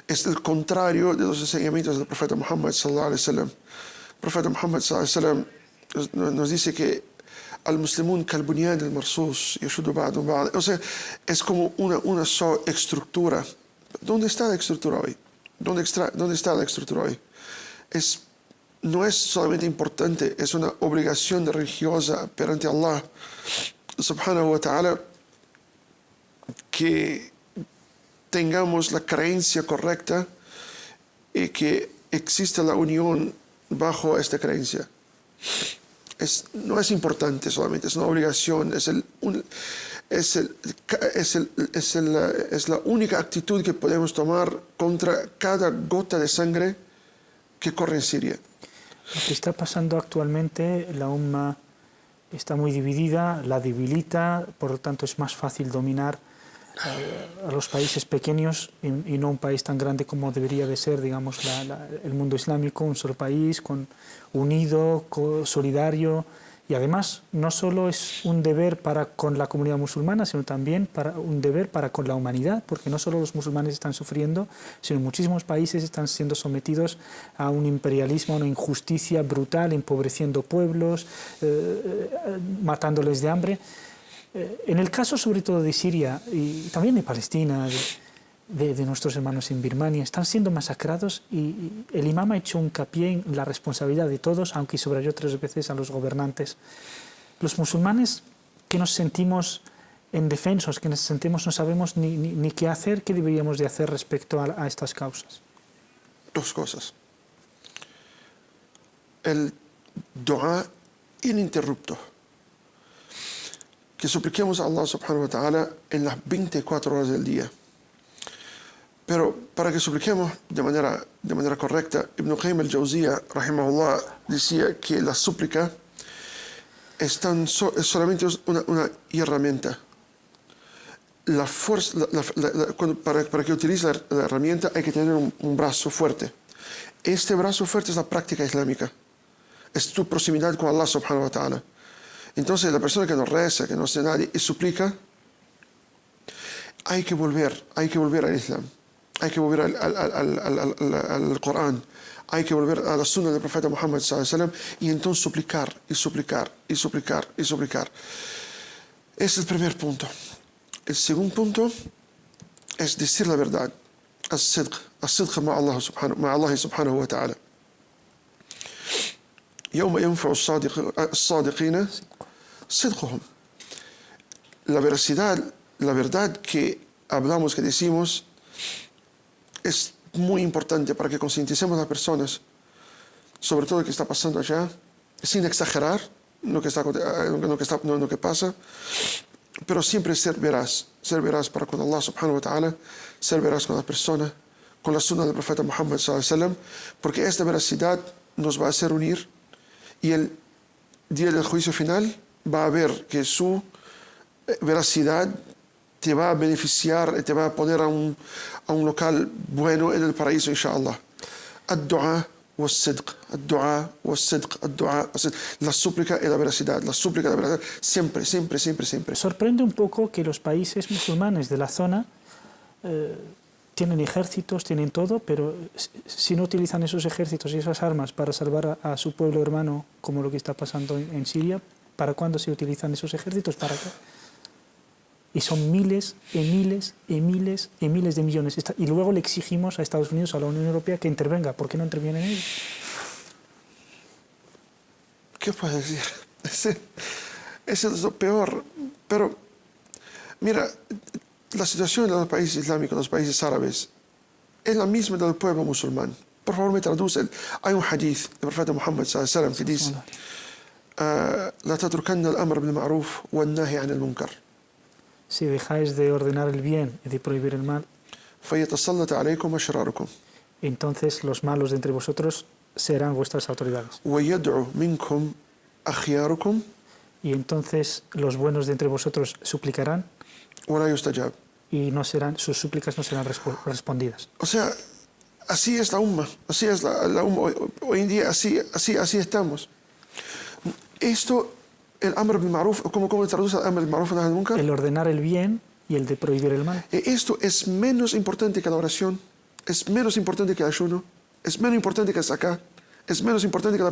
es el contrario de los enseñamientos del profeta Muhammad sallallahu alaihi wasallam. El profeta Muhammad sallallahu alaihi wasallam nos dice que al muslimun kalbunyan al marsus yashudu ba'du ba'd. O sea, es como una sola estructura. ¿Dónde está la estructura hoy? ¿Dónde está la estructura hoy? No es solamente importante, es una obligación religiosa perante Allah subhanahu wa ta'ala que tengamos la creencia correcta y que exista la unión bajo esta creencia. No es importante solamente, es una obligación, es la única actitud que podemos tomar contra cada gota de sangre que corre en Siria. Lo que está pasando actualmente, la umma está muy dividida, la debilita, por lo tanto es más fácil dominar a los países pequeños y no un país tan grande como debería de ser, digamos, el mundo islámico, un solo país, unido, solidario. Y además, no solo es un deber para con la comunidad musulmana, sino también un deber para con la humanidad, porque no solo los musulmanes están sufriendo, sino muchísimos países están siendo sometidos a un imperialismo, a una injusticia brutal, empobreciendo pueblos, matándoles de hambre. En el caso sobre todo de Siria y también de Palestina, de nuestros hermanos en Birmania, están siendo masacrados y el imam ha hecho hincapié en la responsabilidad de todos, aunque subrayó 3 veces a los gobernantes. Los musulmanes que nos sentimos indefensos, que nos sentimos no sabemos ni qué hacer, qué deberíamos de hacer respecto a estas causas. 2 cosas. El dua ininterrupto. Que supliquemos a Allah subhanahu wa ta'ala en las 24 horas del día. Pero para que supliquemos de manera correcta, Ibn Qayyim al-Jawziyya, rahimahullah, decía que la súplica es solamente una herramienta. La fuerza, para que utilice la herramienta hay que tener un brazo fuerte. Este brazo fuerte es la práctica islámica. Es tu proximidad con Allah subhanahu wa ta'ala. Entonces la persona que no reza, que no hace nada y suplica, hay que volver al Islam. Hay que volver al Corán, hay que volver a la sunna del profeta Muhammad sallallahu alaihi wasallam y entonces suplicar y suplicar y suplicar y suplicar. Es el primer punto. El segundo punto es decir la verdad. الصدق مع الله سبحانه وتعالى. يوم ينفع الصادقين صدقهم. La verdad que hablamos, que decimos, es muy importante para que concienticemos a las personas sobre todo lo que está pasando allá, sin exagerar lo que pasa, pero siempre ser veraz para con Allah subhanahu wa ta'ala, ser veraz con la persona, con la sunna del profeta Muhammad sallallahu alaihi wasallam, porque esta veracidad nos va a hacer unir y el día del juicio final va a ver que su veracidad te va a beneficiar y te va a poner a un local bueno en el paraíso, inshallah. Ad-du'a was-sidq, ad-du'a was-sidq, ad-du'a was-sidq. La súplica y la veracidad, la súplica y la veracidad, siempre, siempre, siempre, siempre. Sorprende un poco que los países musulmanes de la zona tienen ejércitos, tienen todo, pero si no utilizan esos ejércitos y esas armas para salvar a su pueblo hermano, como lo que está pasando en Siria, ¿para cuándo se utilizan esos ejércitos? ¿Para qué? Y son miles y miles y miles y miles de millones. Y luego le exigimos a Estados Unidos, a la Unión Europea, que intervenga. ¿Por qué no intervienen ellos? ¿Qué puedo decir? Ese es lo peor. Pero, mira, la situación de los países islámicos, los países árabes, es la misma del pueblo musulmán. Por favor, me traduce. Hay un hadith del profeta Muhammad sallallahu alaihi wasallam que dice: "La tatrukanna al-amr bil ma'ruf wa an-nahy 'an al-munkar." Si dejáis de ordenar el bien y de prohibir el mal, فَيَتَسَلَّطَ عَلَيْكُمْ أَشْرَارُكُمْ entonces los malos de entre vosotros serán vuestras autoridades. وَيَدْعُ مِنْكُمْ أَخْيَارُكُمْ Y entonces los buenos de entre vosotros suplicarán وَلَا يُسْتَجَابُ. y sus súplicas no serán respondidas. O sea, así es la umma, así es la umma. Hoy en día así estamos. Esto, el amr bil ma'ruf, ¿cómo traduce el amr bil ma'ruf nahy anil munkar? El ordenar el bien y el de prohibir el mal. Esto es menos importante que la oración, es menos importante que el ayuno, es menos importante que el zakat, es menos importante que la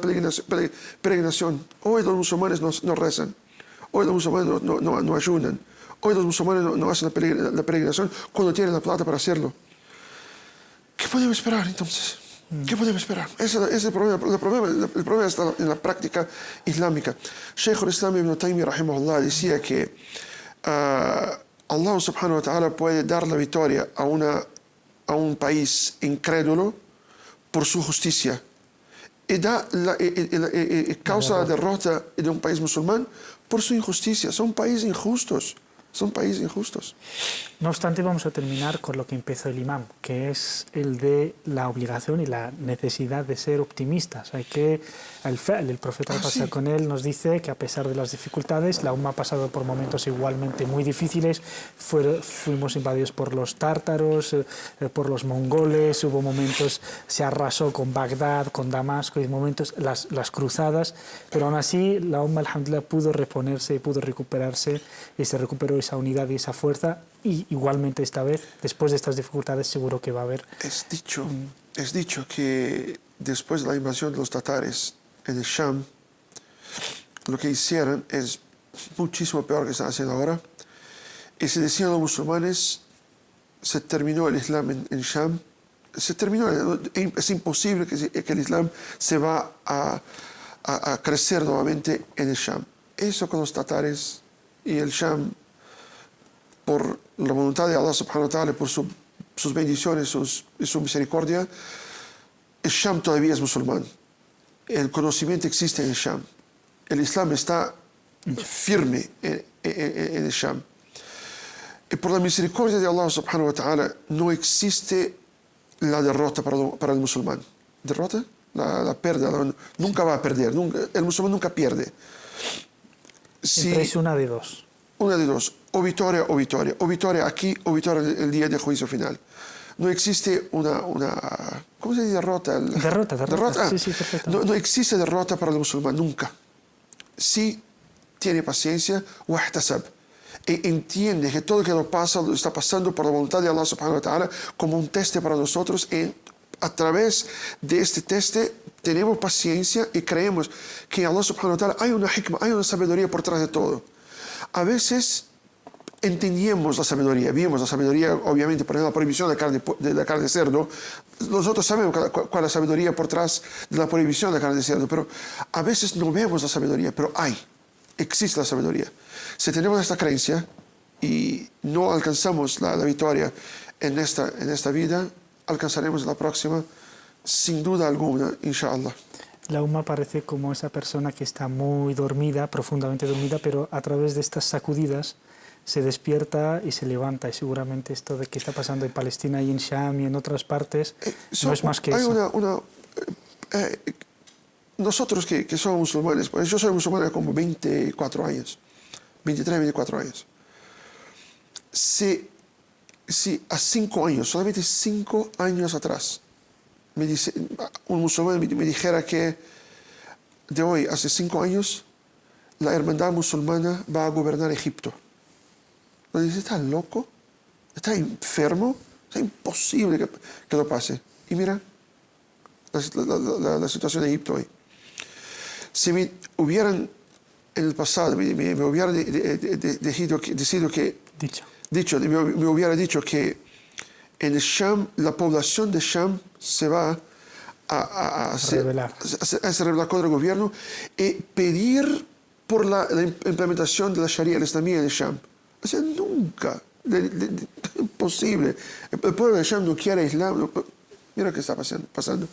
peregrinación. Hoy los musulmanes no rezan, hoy los musulmanes no ayunan, hoy los musulmanes no hacen la peregrinación cuando tienen la plata para hacerlo. ¿Qué podemos esperar entonces? ¿Qué podemos esperar? Ese es el problema. El problema está en la práctica islámica. Shaykh al-Islam ibn Taymiyyah rahimahullah decía que Allah subhanahu wa ta'ala puede dar la victoria a un país incrédulo por su justicia y causa la derrota de un país musulmán por su injusticia. Son países injustos. Son países injustos. No obstante, vamos a terminar con lo que empezó el imam, que es el de la obligación y la necesidad de ser optimistas. El profeta pasa con él nos dice que a pesar de las dificultades, la umma ha pasado por momentos igualmente muy difíciles. Fuimos invadidos por los tártaros, por los mongoles, hubo momentos, se arrasó con Bagdad, con Damasco, y momentos las cruzadas, pero aún así la umma, alhamdulillah, pudo reponerse, pudo recuperarse, y se recuperó esa unidad y esa fuerza, y igualmente esta vez, después de estas dificultades, seguro que va a haber... Es dicho que después de la invasión de los tatares en el Sham, lo que hicieron es muchísimo peor que están haciendo ahora, y se decían los musulmanes, se terminó el Islam en Sham, se terminó, es imposible que el Islam se va a crecer nuevamente en el Sham. Eso con los tatares y el Sham, por la voluntad de Allah subhanahu wa ta'ala, por sus bendiciones y su misericordia, el Sham todavía es musulmán. El conocimiento existe en el Sham. El Islam está firme en el Sham. Y por la misericordia de Allah subhanahu wa ta'ala no existe la derrota para el musulmán. ¿Derrota? La pérdida. Nunca va a perder. El musulmán nunca pierde. Siempre es una de dos. Una de dos, o victoria o victoria, o victoria aquí o victoria el día del juicio final. No existe una ¿cómo se dice derrota? Derrota. Sí, perfecto. No existe derrota para el musulmán, nunca. Si tiene paciencia, wahtasab, e entiende que todo lo que nos pasa lo está pasando por la voluntad de Allah subhanahu wa ta'ala como un teste para nosotros, y a través de este teste tenemos paciencia y creemos que Allah subhanahu wa ta'ala hay una hikmah, hay una sabiduría por detrás de todo. A veces entendemos la sabiduría, vimos la sabiduría, obviamente, por ejemplo, la prohibición de la carne de cerdo. Nosotros sabemos cuál es la sabiduría por detrás de la prohibición de la carne de cerdo, pero a veces no vemos la sabiduría, pero existe la sabiduría. Si tenemos esta creencia y no alcanzamos la victoria en esta vida, alcanzaremos la próxima, sin duda alguna, inshallah. La umma parece como esa persona que está muy dormida, profundamente dormida, pero a través de estas sacudidas se despierta y se levanta. Y seguramente esto de que está pasando en Palestina y en Sham y en otras partes no es más que eso. Nosotros que somos musulmanes, pues yo soy musulmán como 24 años, 23, 24 años. si a 5 años, solamente 5 años atrás, un musulmán me dijera que de hoy, hace 5 años, la hermandad musulmana va a gobernar Egipto. ¿No dice, está loco? ¿Está enfermo? Es imposible que lo pase. Y mira la situación de Egipto hoy. Si me hubieran en el pasado, me hubieran me hubiera dicho que en el Sham, la población de Sham se va a rebelar contra el gobierno y pedir por la implementación de la Sharia, el Islamía en el Sham. O sea, nunca. Imposible. El pueblo de Sham no quiere Islam. Mira qué está pasando.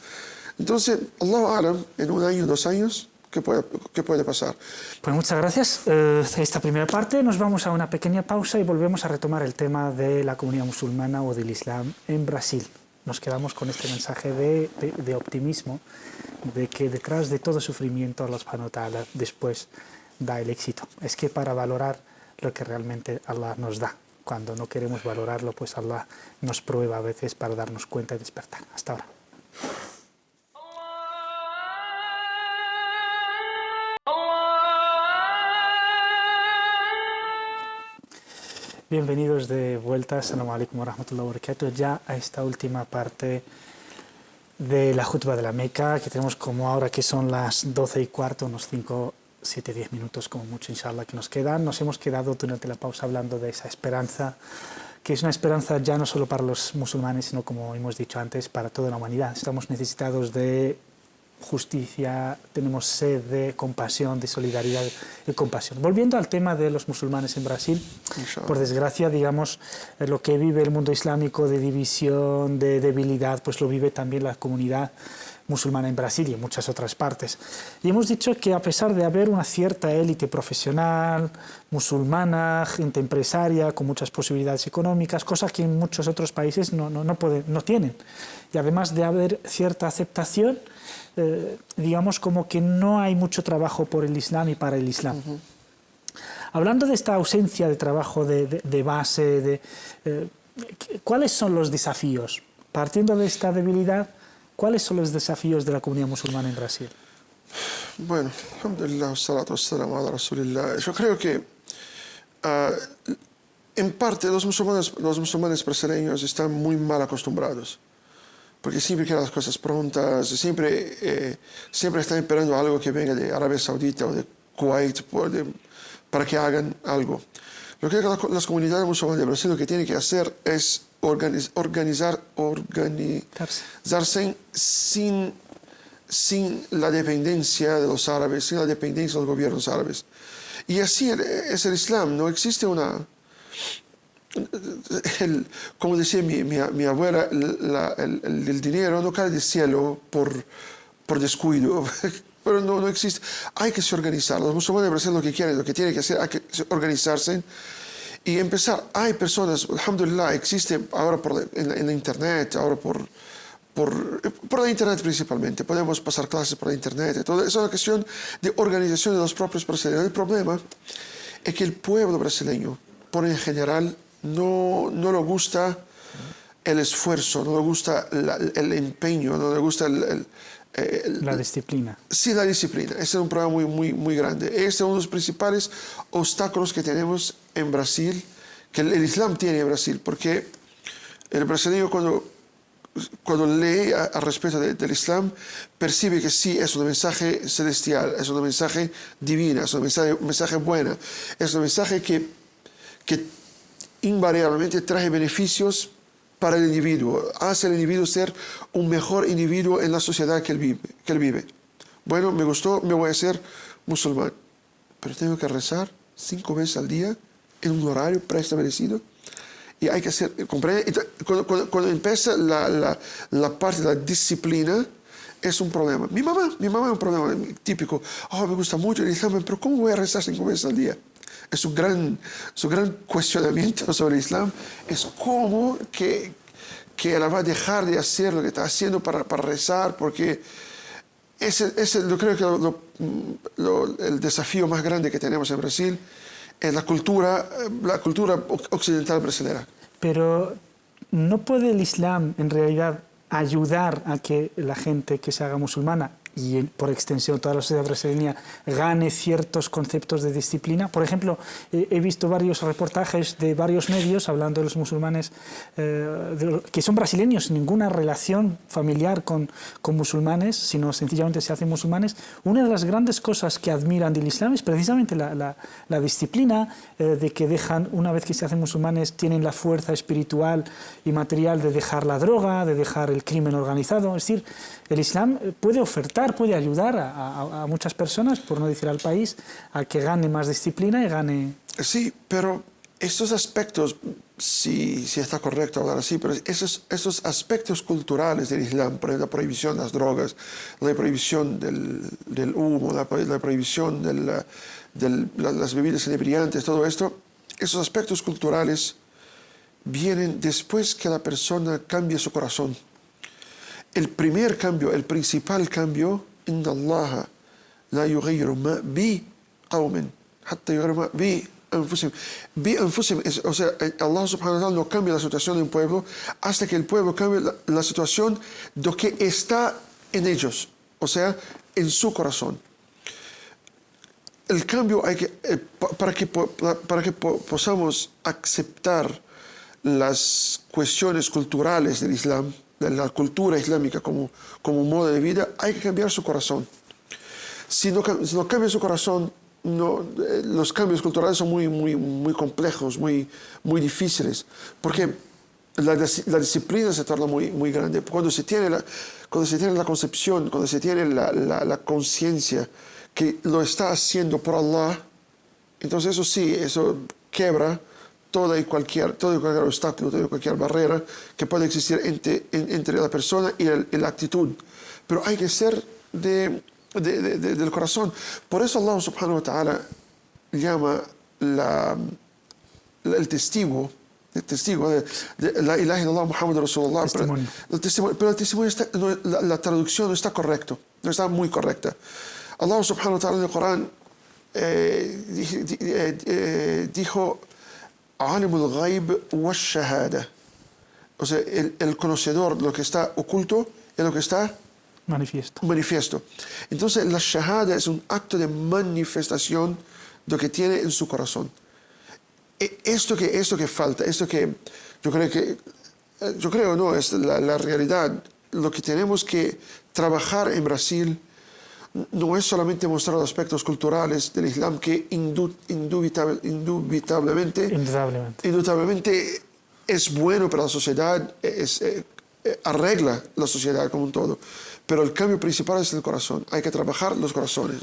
Entonces, Allahu Alam, en 1 año, 2 años, ¿qué puede pasar? Pues muchas gracias. Esta primera parte nos vamos a una pequeña pausa y volvemos a retomar el tema de la comunidad musulmana o del Islam en Brasil. Nos quedamos con este mensaje de optimismo, de que detrás de todo sufrimiento Allah subhanahu wa ta'ala después da el éxito. Es que para valorar lo que realmente Allah nos da, cuando no queremos valorarlo, pues Allah nos prueba a veces para darnos cuenta y despertar. Hasta ahora. Bienvenidos de vuelta, assalamu alaikum wa rahmatullahi wa barakatuh, ya a esta última parte de la Jutba de la Meca, que tenemos como ahora que son las 12:15, unos 5, 7, 10 minutos como mucho, inshallah, que nos quedan. Nos hemos quedado durante la pausa hablando de esa esperanza, que es una esperanza ya no solo para los musulmanes, sino, como hemos dicho antes, para toda la humanidad. Estamos necesitados de justicia, tenemos sed de compasión, de solidaridad y compasión. Volviendo al tema de los musulmanes en Brasil, por desgracia, digamos, lo que vive el mundo islámico de división, de debilidad, pues lo vive también la comunidad musulmana en Brasil y en muchas otras partes. Y hemos dicho que a pesar de haber una cierta élite profesional, musulmana, gente empresaria, con muchas posibilidades económicas, cosas que en muchos otros países no tienen. Y además de haber cierta aceptación, digamos como que no hay mucho trabajo por el Islam y para el Islam. Hablando de esta ausencia de trabajo de base, ¿cuáles son los desafíos? Partiendo de esta debilidad, ¿cuáles son los desafíos de la comunidad musulmana en Brasil? Bueno, alhamdulillah, salatu wassalamu ala rasulillah. Yo creo que en parte los musulmanes brasileños están muy mal acostumbrados, porque siempre quieren las cosas prontas, siempre están esperando algo que venga de Arabia Saudita o de Kuwait para que hagan algo. Yo creo que las comunidades musulmanas de Brasil lo que tienen que hacer es organizarse sin la dependencia de los árabes, sin la dependencia de los gobiernos árabes. Y así es el Islam. No existe como decía mi abuela, el dinero no cae del cielo por descuido. Pero no existe. Hay que se organizar. Los musulmanes de Brasil lo que tienen que hacer, hay que organizarse y empezar. Hay personas, alhamdulillah, existe ahora en la internet, ahora por la internet principalmente. Podemos pasar clases por la internet. Todo es una cuestión de organización de los propios brasileños. El problema es que el pueblo brasileño, por en general, no le gusta el esfuerzo, no le gusta el empeño, no le gusta la disciplina. Sí, la disciplina. Ese es un problema muy grande. Este es uno de los principales obstáculos que tenemos en Brasil, que el Islam tiene en Brasil, porque el brasileño cuando lee al respecto del Islam, percibe que sí, es un mensaje celestial, es un mensaje divino, es un mensaje bueno, es un mensaje que invariablemente trae beneficios para el individuo, hace al individuo ser un mejor individuo en la sociedad que él vive. Bueno, me gustó, me voy a hacer musulmán, pero tengo que rezar 5 veces al día en un horario preestablecido. Y hay que hacer, cuando empieza la parte de la disciplina, es un problema. Mi mamá es un problema típico. Me gusta mucho el Islam, pero ¿cómo voy a rezar 5 veces al día? Es su gran cuestionamiento sobre el Islam. Es cómo que ella va a dejar de hacer lo que está haciendo para rezar, porque yo creo que el desafío más grande que tenemos en Brasil en la cultura occidental brasileña. Pero ¿no puede el Islam en realidad ayudar a que la gente que se haga musulmana y por extensión toda la sociedad brasileña gane ciertos conceptos de disciplina? Por ejemplo, he visto varios reportajes de varios medios hablando de los musulmanes que son brasileños, sin ninguna relación familiar con musulmanes, sino sencillamente se hacen musulmanes. Una de las grandes cosas que admiran del Islam es precisamente la disciplina, de que dejan, una vez que se hacen musulmanes, tienen la fuerza espiritual y material de dejar la droga, de dejar el crimen organizado. Es decir, el Islam puede ofertar, puede ayudar a muchas personas, por no decir al país, a que gane más disciplina y gane... Sí, pero estos aspectos, si está correcto hablar así, pero esos aspectos culturales del Islam, por ejemplo, la prohibición de las drogas, la prohibición del humo, la prohibición de las bebidas inebriantes, todo esto, esos aspectos culturales vienen después que la persona cambia su corazón. El primer cambio, el principal cambio, inna Allah la yughayyiru ma bi qawmin hatta yughayyiru ma bi anfusihim. Bi anfusihim, o sea, Allah subhanahu wa ta'ala no cambia la situación de un pueblo hasta que el pueblo cambie la situación de lo que está en ellos, o sea, en su corazón. El cambio hay que, para que podamos aceptar las cuestiones culturales del Islam, de la cultura islámica como modo de vida, hay que cambiar su corazón. Si no cambia su corazón, los cambios culturales son muy complejos, muy difíciles, porque la disciplina se torna muy grande. Cuando se tiene la concepción, cuando se tiene la conciencia que lo está haciendo por Allah, entonces eso sí, eso quebra todo y cualquier obstáculo, toda y cualquier barrera que puede existir entre la persona y la actitud. Pero hay que ser del corazón. Por eso Allah subhanahu wa ta'ala llama el testigo de la ilaha illallah Muhammad Rasulullah. Testimonio. Pero el testimonio la traducción no está correcto, no está muy correcta. Allah subhanahu wa ta'ala en el Corán dijo Alimul Ghaib wa Shahada. O sea, el conocedor de lo que está oculto y lo que está manifiesto. Entonces, la Shahada es un acto de manifestación de lo que tiene en su corazón. Esto que falta, esto que yo creo no, es la realidad. Lo que tenemos que trabajar en Brasil no es solamente mostrar los aspectos culturales del Islam que indubitablemente es bueno para la sociedad, arregla la sociedad como un todo. Pero el cambio principal es el corazón. Hay que trabajar los corazones.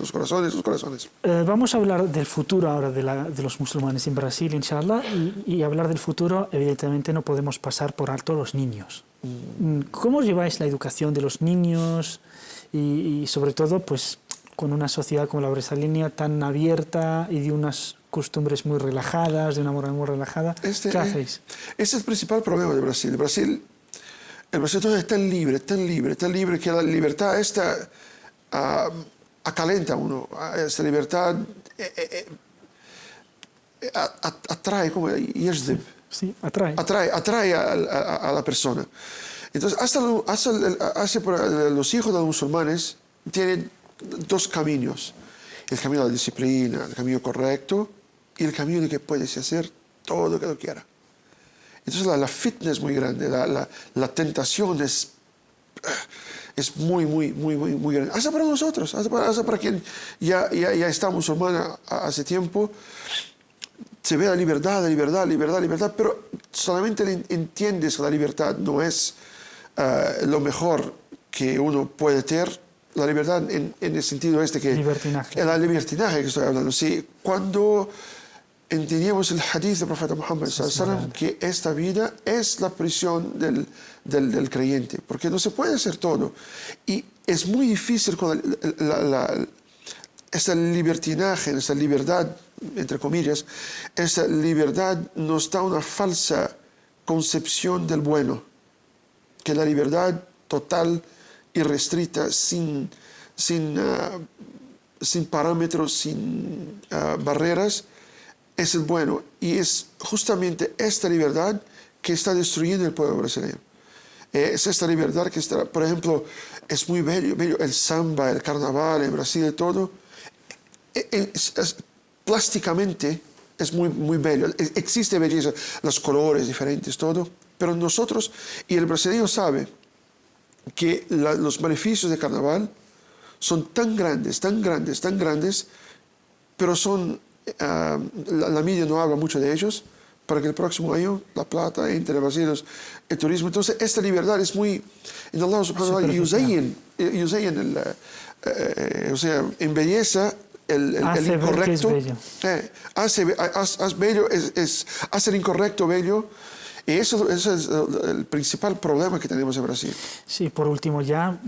Vamos a hablar del futuro ahora de los musulmanes en Brasil, inshallah, y hablar del futuro, evidentemente no podemos pasar por alto los niños. ¿Cómo lleváis la educación de los niños? Y sobre todo, pues, con una sociedad como la brasileña tan abierta y de unas costumbres muy relajadas, de una moral muy relajada, ¿qué hacéis? Ese es el principal problema de Brasil. El Brasil todo es tan libre que la libertad esta acalenta a uno. Esta libertad atrae, como yajzib. Sí, atrae. Atrae a la persona. Entonces, hasta los hijos de los musulmanes tienen dos caminos. El camino de la disciplina, el camino correcto, y el camino de que puedes hacer todo lo que tú quieras. Entonces, la fitna es muy grande, la tentación es muy grande. Hasta para nosotros, hasta para quien ya está musulmán hace tiempo, se ve la libertad, pero solamente entiendes que la libertad no es lo mejor que uno puede tener, la libertad en el sentido que... Libertinaje. El libertinaje que estoy hablando, sí. Cuando entendíamos el hadith del profeta Muhammad sallallahu que esta vida es la prisión del creyente, porque no se puede hacer todo. Y es muy difícil con esta libertinaje, esta libertad, entre comillas, esta libertad nos da una falsa concepción del bueno, que la libertad total y restricta, sin parámetros, sin barreras, es el bueno. Y es justamente esta libertad que está destruyendo el pueblo brasileño. Es esta libertad que está, por ejemplo, es muy bello el samba, el carnaval en Brasil y todo. Plásticamente es muy bello. Existe belleza, los colores diferentes, todo. Pero nosotros, y el brasileño sabe que los beneficios del carnaval son tan grandes, pero son, la media no habla mucho de ellos, para que el próximo año la plata entre Brasil el turismo. Entonces, esta libertad es muy, en Allah subhanahu wa ta'ala, o sea, en belleza el incorrecto, hace el incorrecto bello. Y eso es el principal problema que tenemos en Brasil. Sí, por último ya,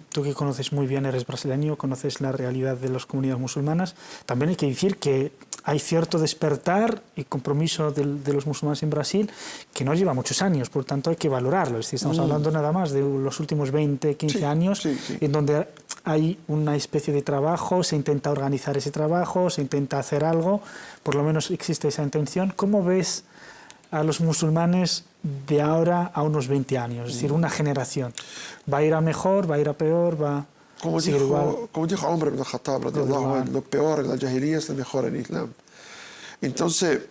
tú que conoces muy bien, eres brasileño, conoces la realidad de las comunidades musulmanas, también hay que decir que hay cierto despertar y compromiso de los musulmanes en Brasil que no lleva muchos años, por tanto hay que valorarlo. Es decir, estamos hablando nada más de los últimos 20, 15 años, en donde hay una especie de trabajo, se intenta organizar ese trabajo, se intenta hacer algo, por lo menos existe esa intención. ¿Cómo ves a los musulmanes de ahora a unos 20 años? Es decir, una generación. ¿Va a ir a mejor, va a ir a peor, va a seguir igual? Como dijo Umar ibn Khattab, lo peor en la jahiliya es lo mejor en el Islam. Entonces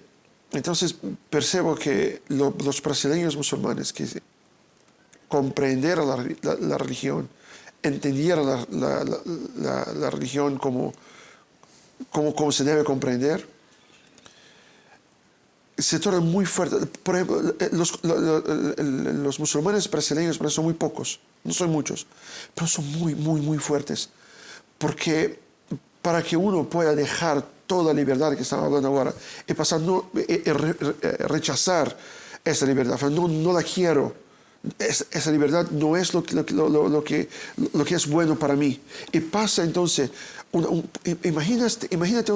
percibo que los brasileños musulmanes que comprendieron la religión, entendieron la religión como se debe comprender, se tornan muy fuertes. Por ejemplo, los musulmanes brasileños son muy pocos, no son muchos, pero son muy fuertes. Porque para que uno pueda dejar toda libertad que estamos hablando ahora y pasar rechazar esa libertad, no la quiero, esa libertad no es lo que es bueno para mí. Y pasa entonces, imagínate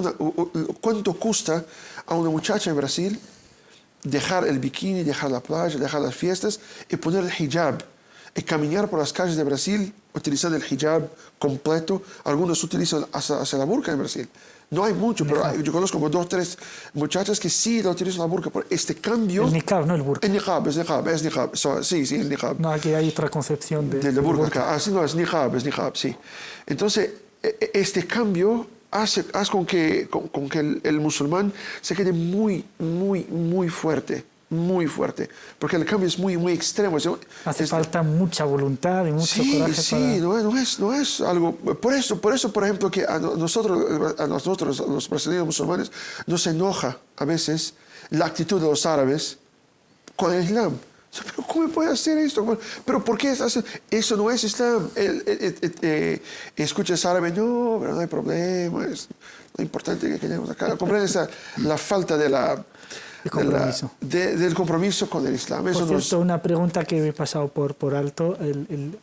cuánto cuesta a una muchacha en Brasil dejar el bikini, dejar la playa, dejar las fiestas y poner el hijab y caminar por las calles de Brasil utilizando el hijab completo. Algunos utilizan hasta la burka en Brasil. No hay mucho, pero yo conozco como 2 o 3 muchachas que sí lo utilizan la burka. Por este cambio... El niqab, no el burka. El niqab, es niqab. Sí, el niqab. No, aquí hay otra concepción de burka. Así no, es niqab, sí. Entonces, este cambio hace con que el musulmán se quede muy fuerte, porque el cambio es muy extremo. Hace falta mucha voluntad y mucho coraje. Sí, no es algo... Por eso, por ejemplo, que a nosotros, los brasileños musulmanes, nos enoja a veces la actitud de los árabes con el Islam. ¿Pero cómo puede hacer esto? ¿Pero por qué hace? Eso no es Islam. Escuchas árabe, no, pero no hay problema, es lo importante que queremos acá. Comprende la falta del compromiso con el Islam. Por cierto, una pregunta que me he pasado por alto.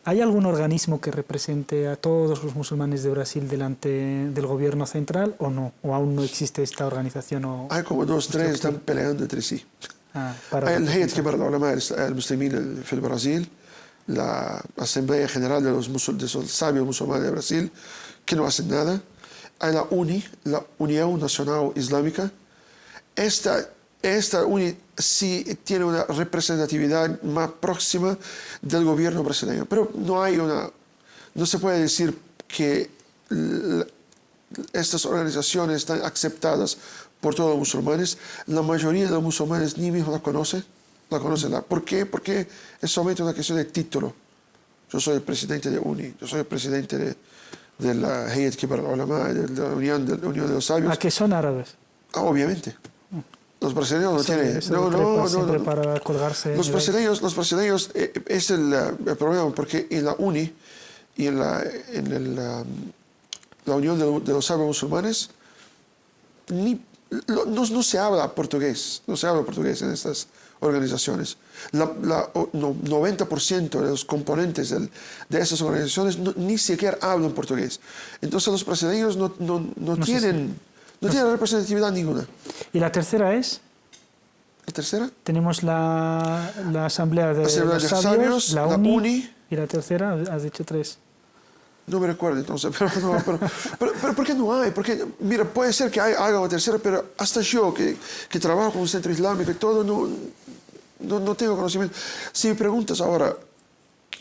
¿Hay algún organismo que represente a todos los musulmanes de Brasil delante del gobierno central o no? ¿O aún no existe esta organización? Hay como 2 o 3 que están peleando entre sí. El Hayat Kibar al-Ulama al-Muslimin en Brasil, la Asamblea General de los Sabios Musulmanes de Brasil, que no hacen nada. Hay la Unión Nacional Islámica. Esta sí tiene una representatividad más próxima del gobierno brasileño, pero no se puede decir que estas organizaciones están aceptadas por todos los musulmanes. La mayoría de los musulmanes ni mismo la conocen. ¿Por qué? Porque es solamente una cuestión de título. Yo soy el presidente de UNI, yo soy el presidente de la Hayat Kibar al-Ulama, de la Unión de los Sabios. ¿A qué son árabes? Obviamente. Los brasileños no tienen... Siempre para colgarse... Los brasileños es el problema, porque en la UNI y en la Unión de los Sabios Musulmanes no se habla portugués, en estas organizaciones. 90% de los componentes de esas organizaciones ni siquiera hablan portugués. Entonces los brasileños no tienen representatividad ninguna. ¿Y la tercera es? ¿La tercera? Tenemos la Asamblea de los Sabios, la UNI, y la tercera, has dicho 3. No me recuerdo entonces, pero ¿por qué no hay? Porque, mira, puede ser que haga una tercera, pero hasta yo que trabajo con un centro islámico y todo, no tengo conocimiento. Si me preguntas ahora,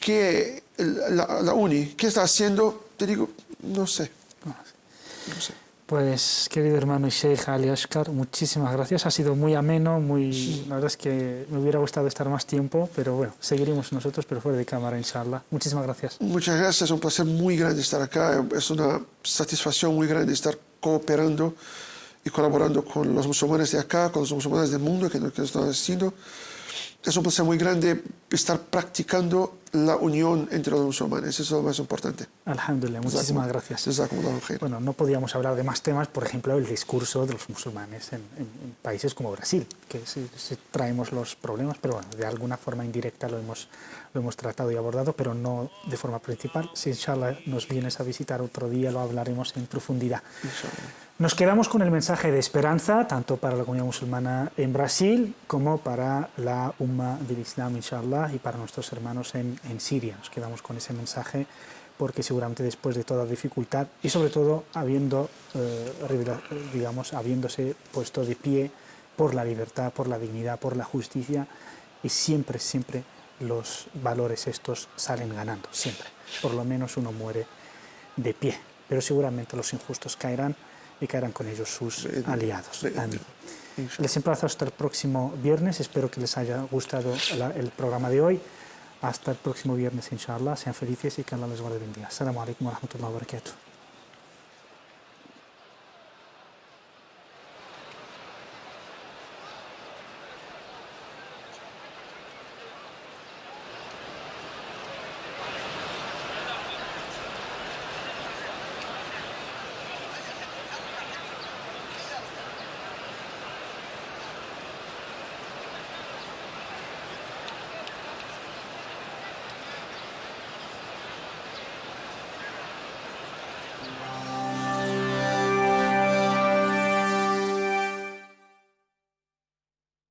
¿qué la UNI, qué está haciendo? Te digo, no sé. No sé. Pues, querido hermano Sheikh Ali Ashkar, muchísimas gracias. Ha sido muy ameno, la verdad es que me hubiera gustado estar más tiempo, pero bueno, seguiremos nosotros, pero fuera de cámara, inshallah. Muchísimas gracias. Muchas gracias, es un placer muy grande estar acá, es una satisfacción muy grande estar cooperando y colaborando con los musulmanes de acá, con los musulmanes del mundo que nos están haciendo. Es un placer muy grande estar practicando la unión entre los musulmanes, eso es lo más importante. Alhamdulillah, muchísimas gracias. Jazakumullahu khair. Bueno, no podíamos hablar de más temas, por ejemplo, el discurso de los musulmanes en países como Brasil, que sí traemos los problemas, pero bueno, de alguna forma indirecta lo hemos tratado y abordado, pero no de forma principal. Si inshallah nos vienes a visitar otro día, lo hablaremos en profundidad. Inshallah. Nos quedamos con el mensaje de esperanza, tanto para la comunidad musulmana en Brasil como para la Umma del Islam, inshallah, y para nuestros hermanos en Siria. Nos quedamos con ese mensaje porque seguramente después de toda dificultad y sobre todo habiéndose puesto de pie por la libertad, por la dignidad, por la justicia, y siempre los valores estos salen ganando, siempre. Por lo menos uno muere de pie, pero seguramente los injustos caerán y caerán con ellos sus aliados. Amén. Les emplazo hasta el próximo viernes. Espero que les haya gustado el programa de hoy. Hasta el próximo viernes, inshallah. Sean felices y que Allah les guarde y bendiga. Assalamu alaikum wa rahmatullahi wa barakatuh.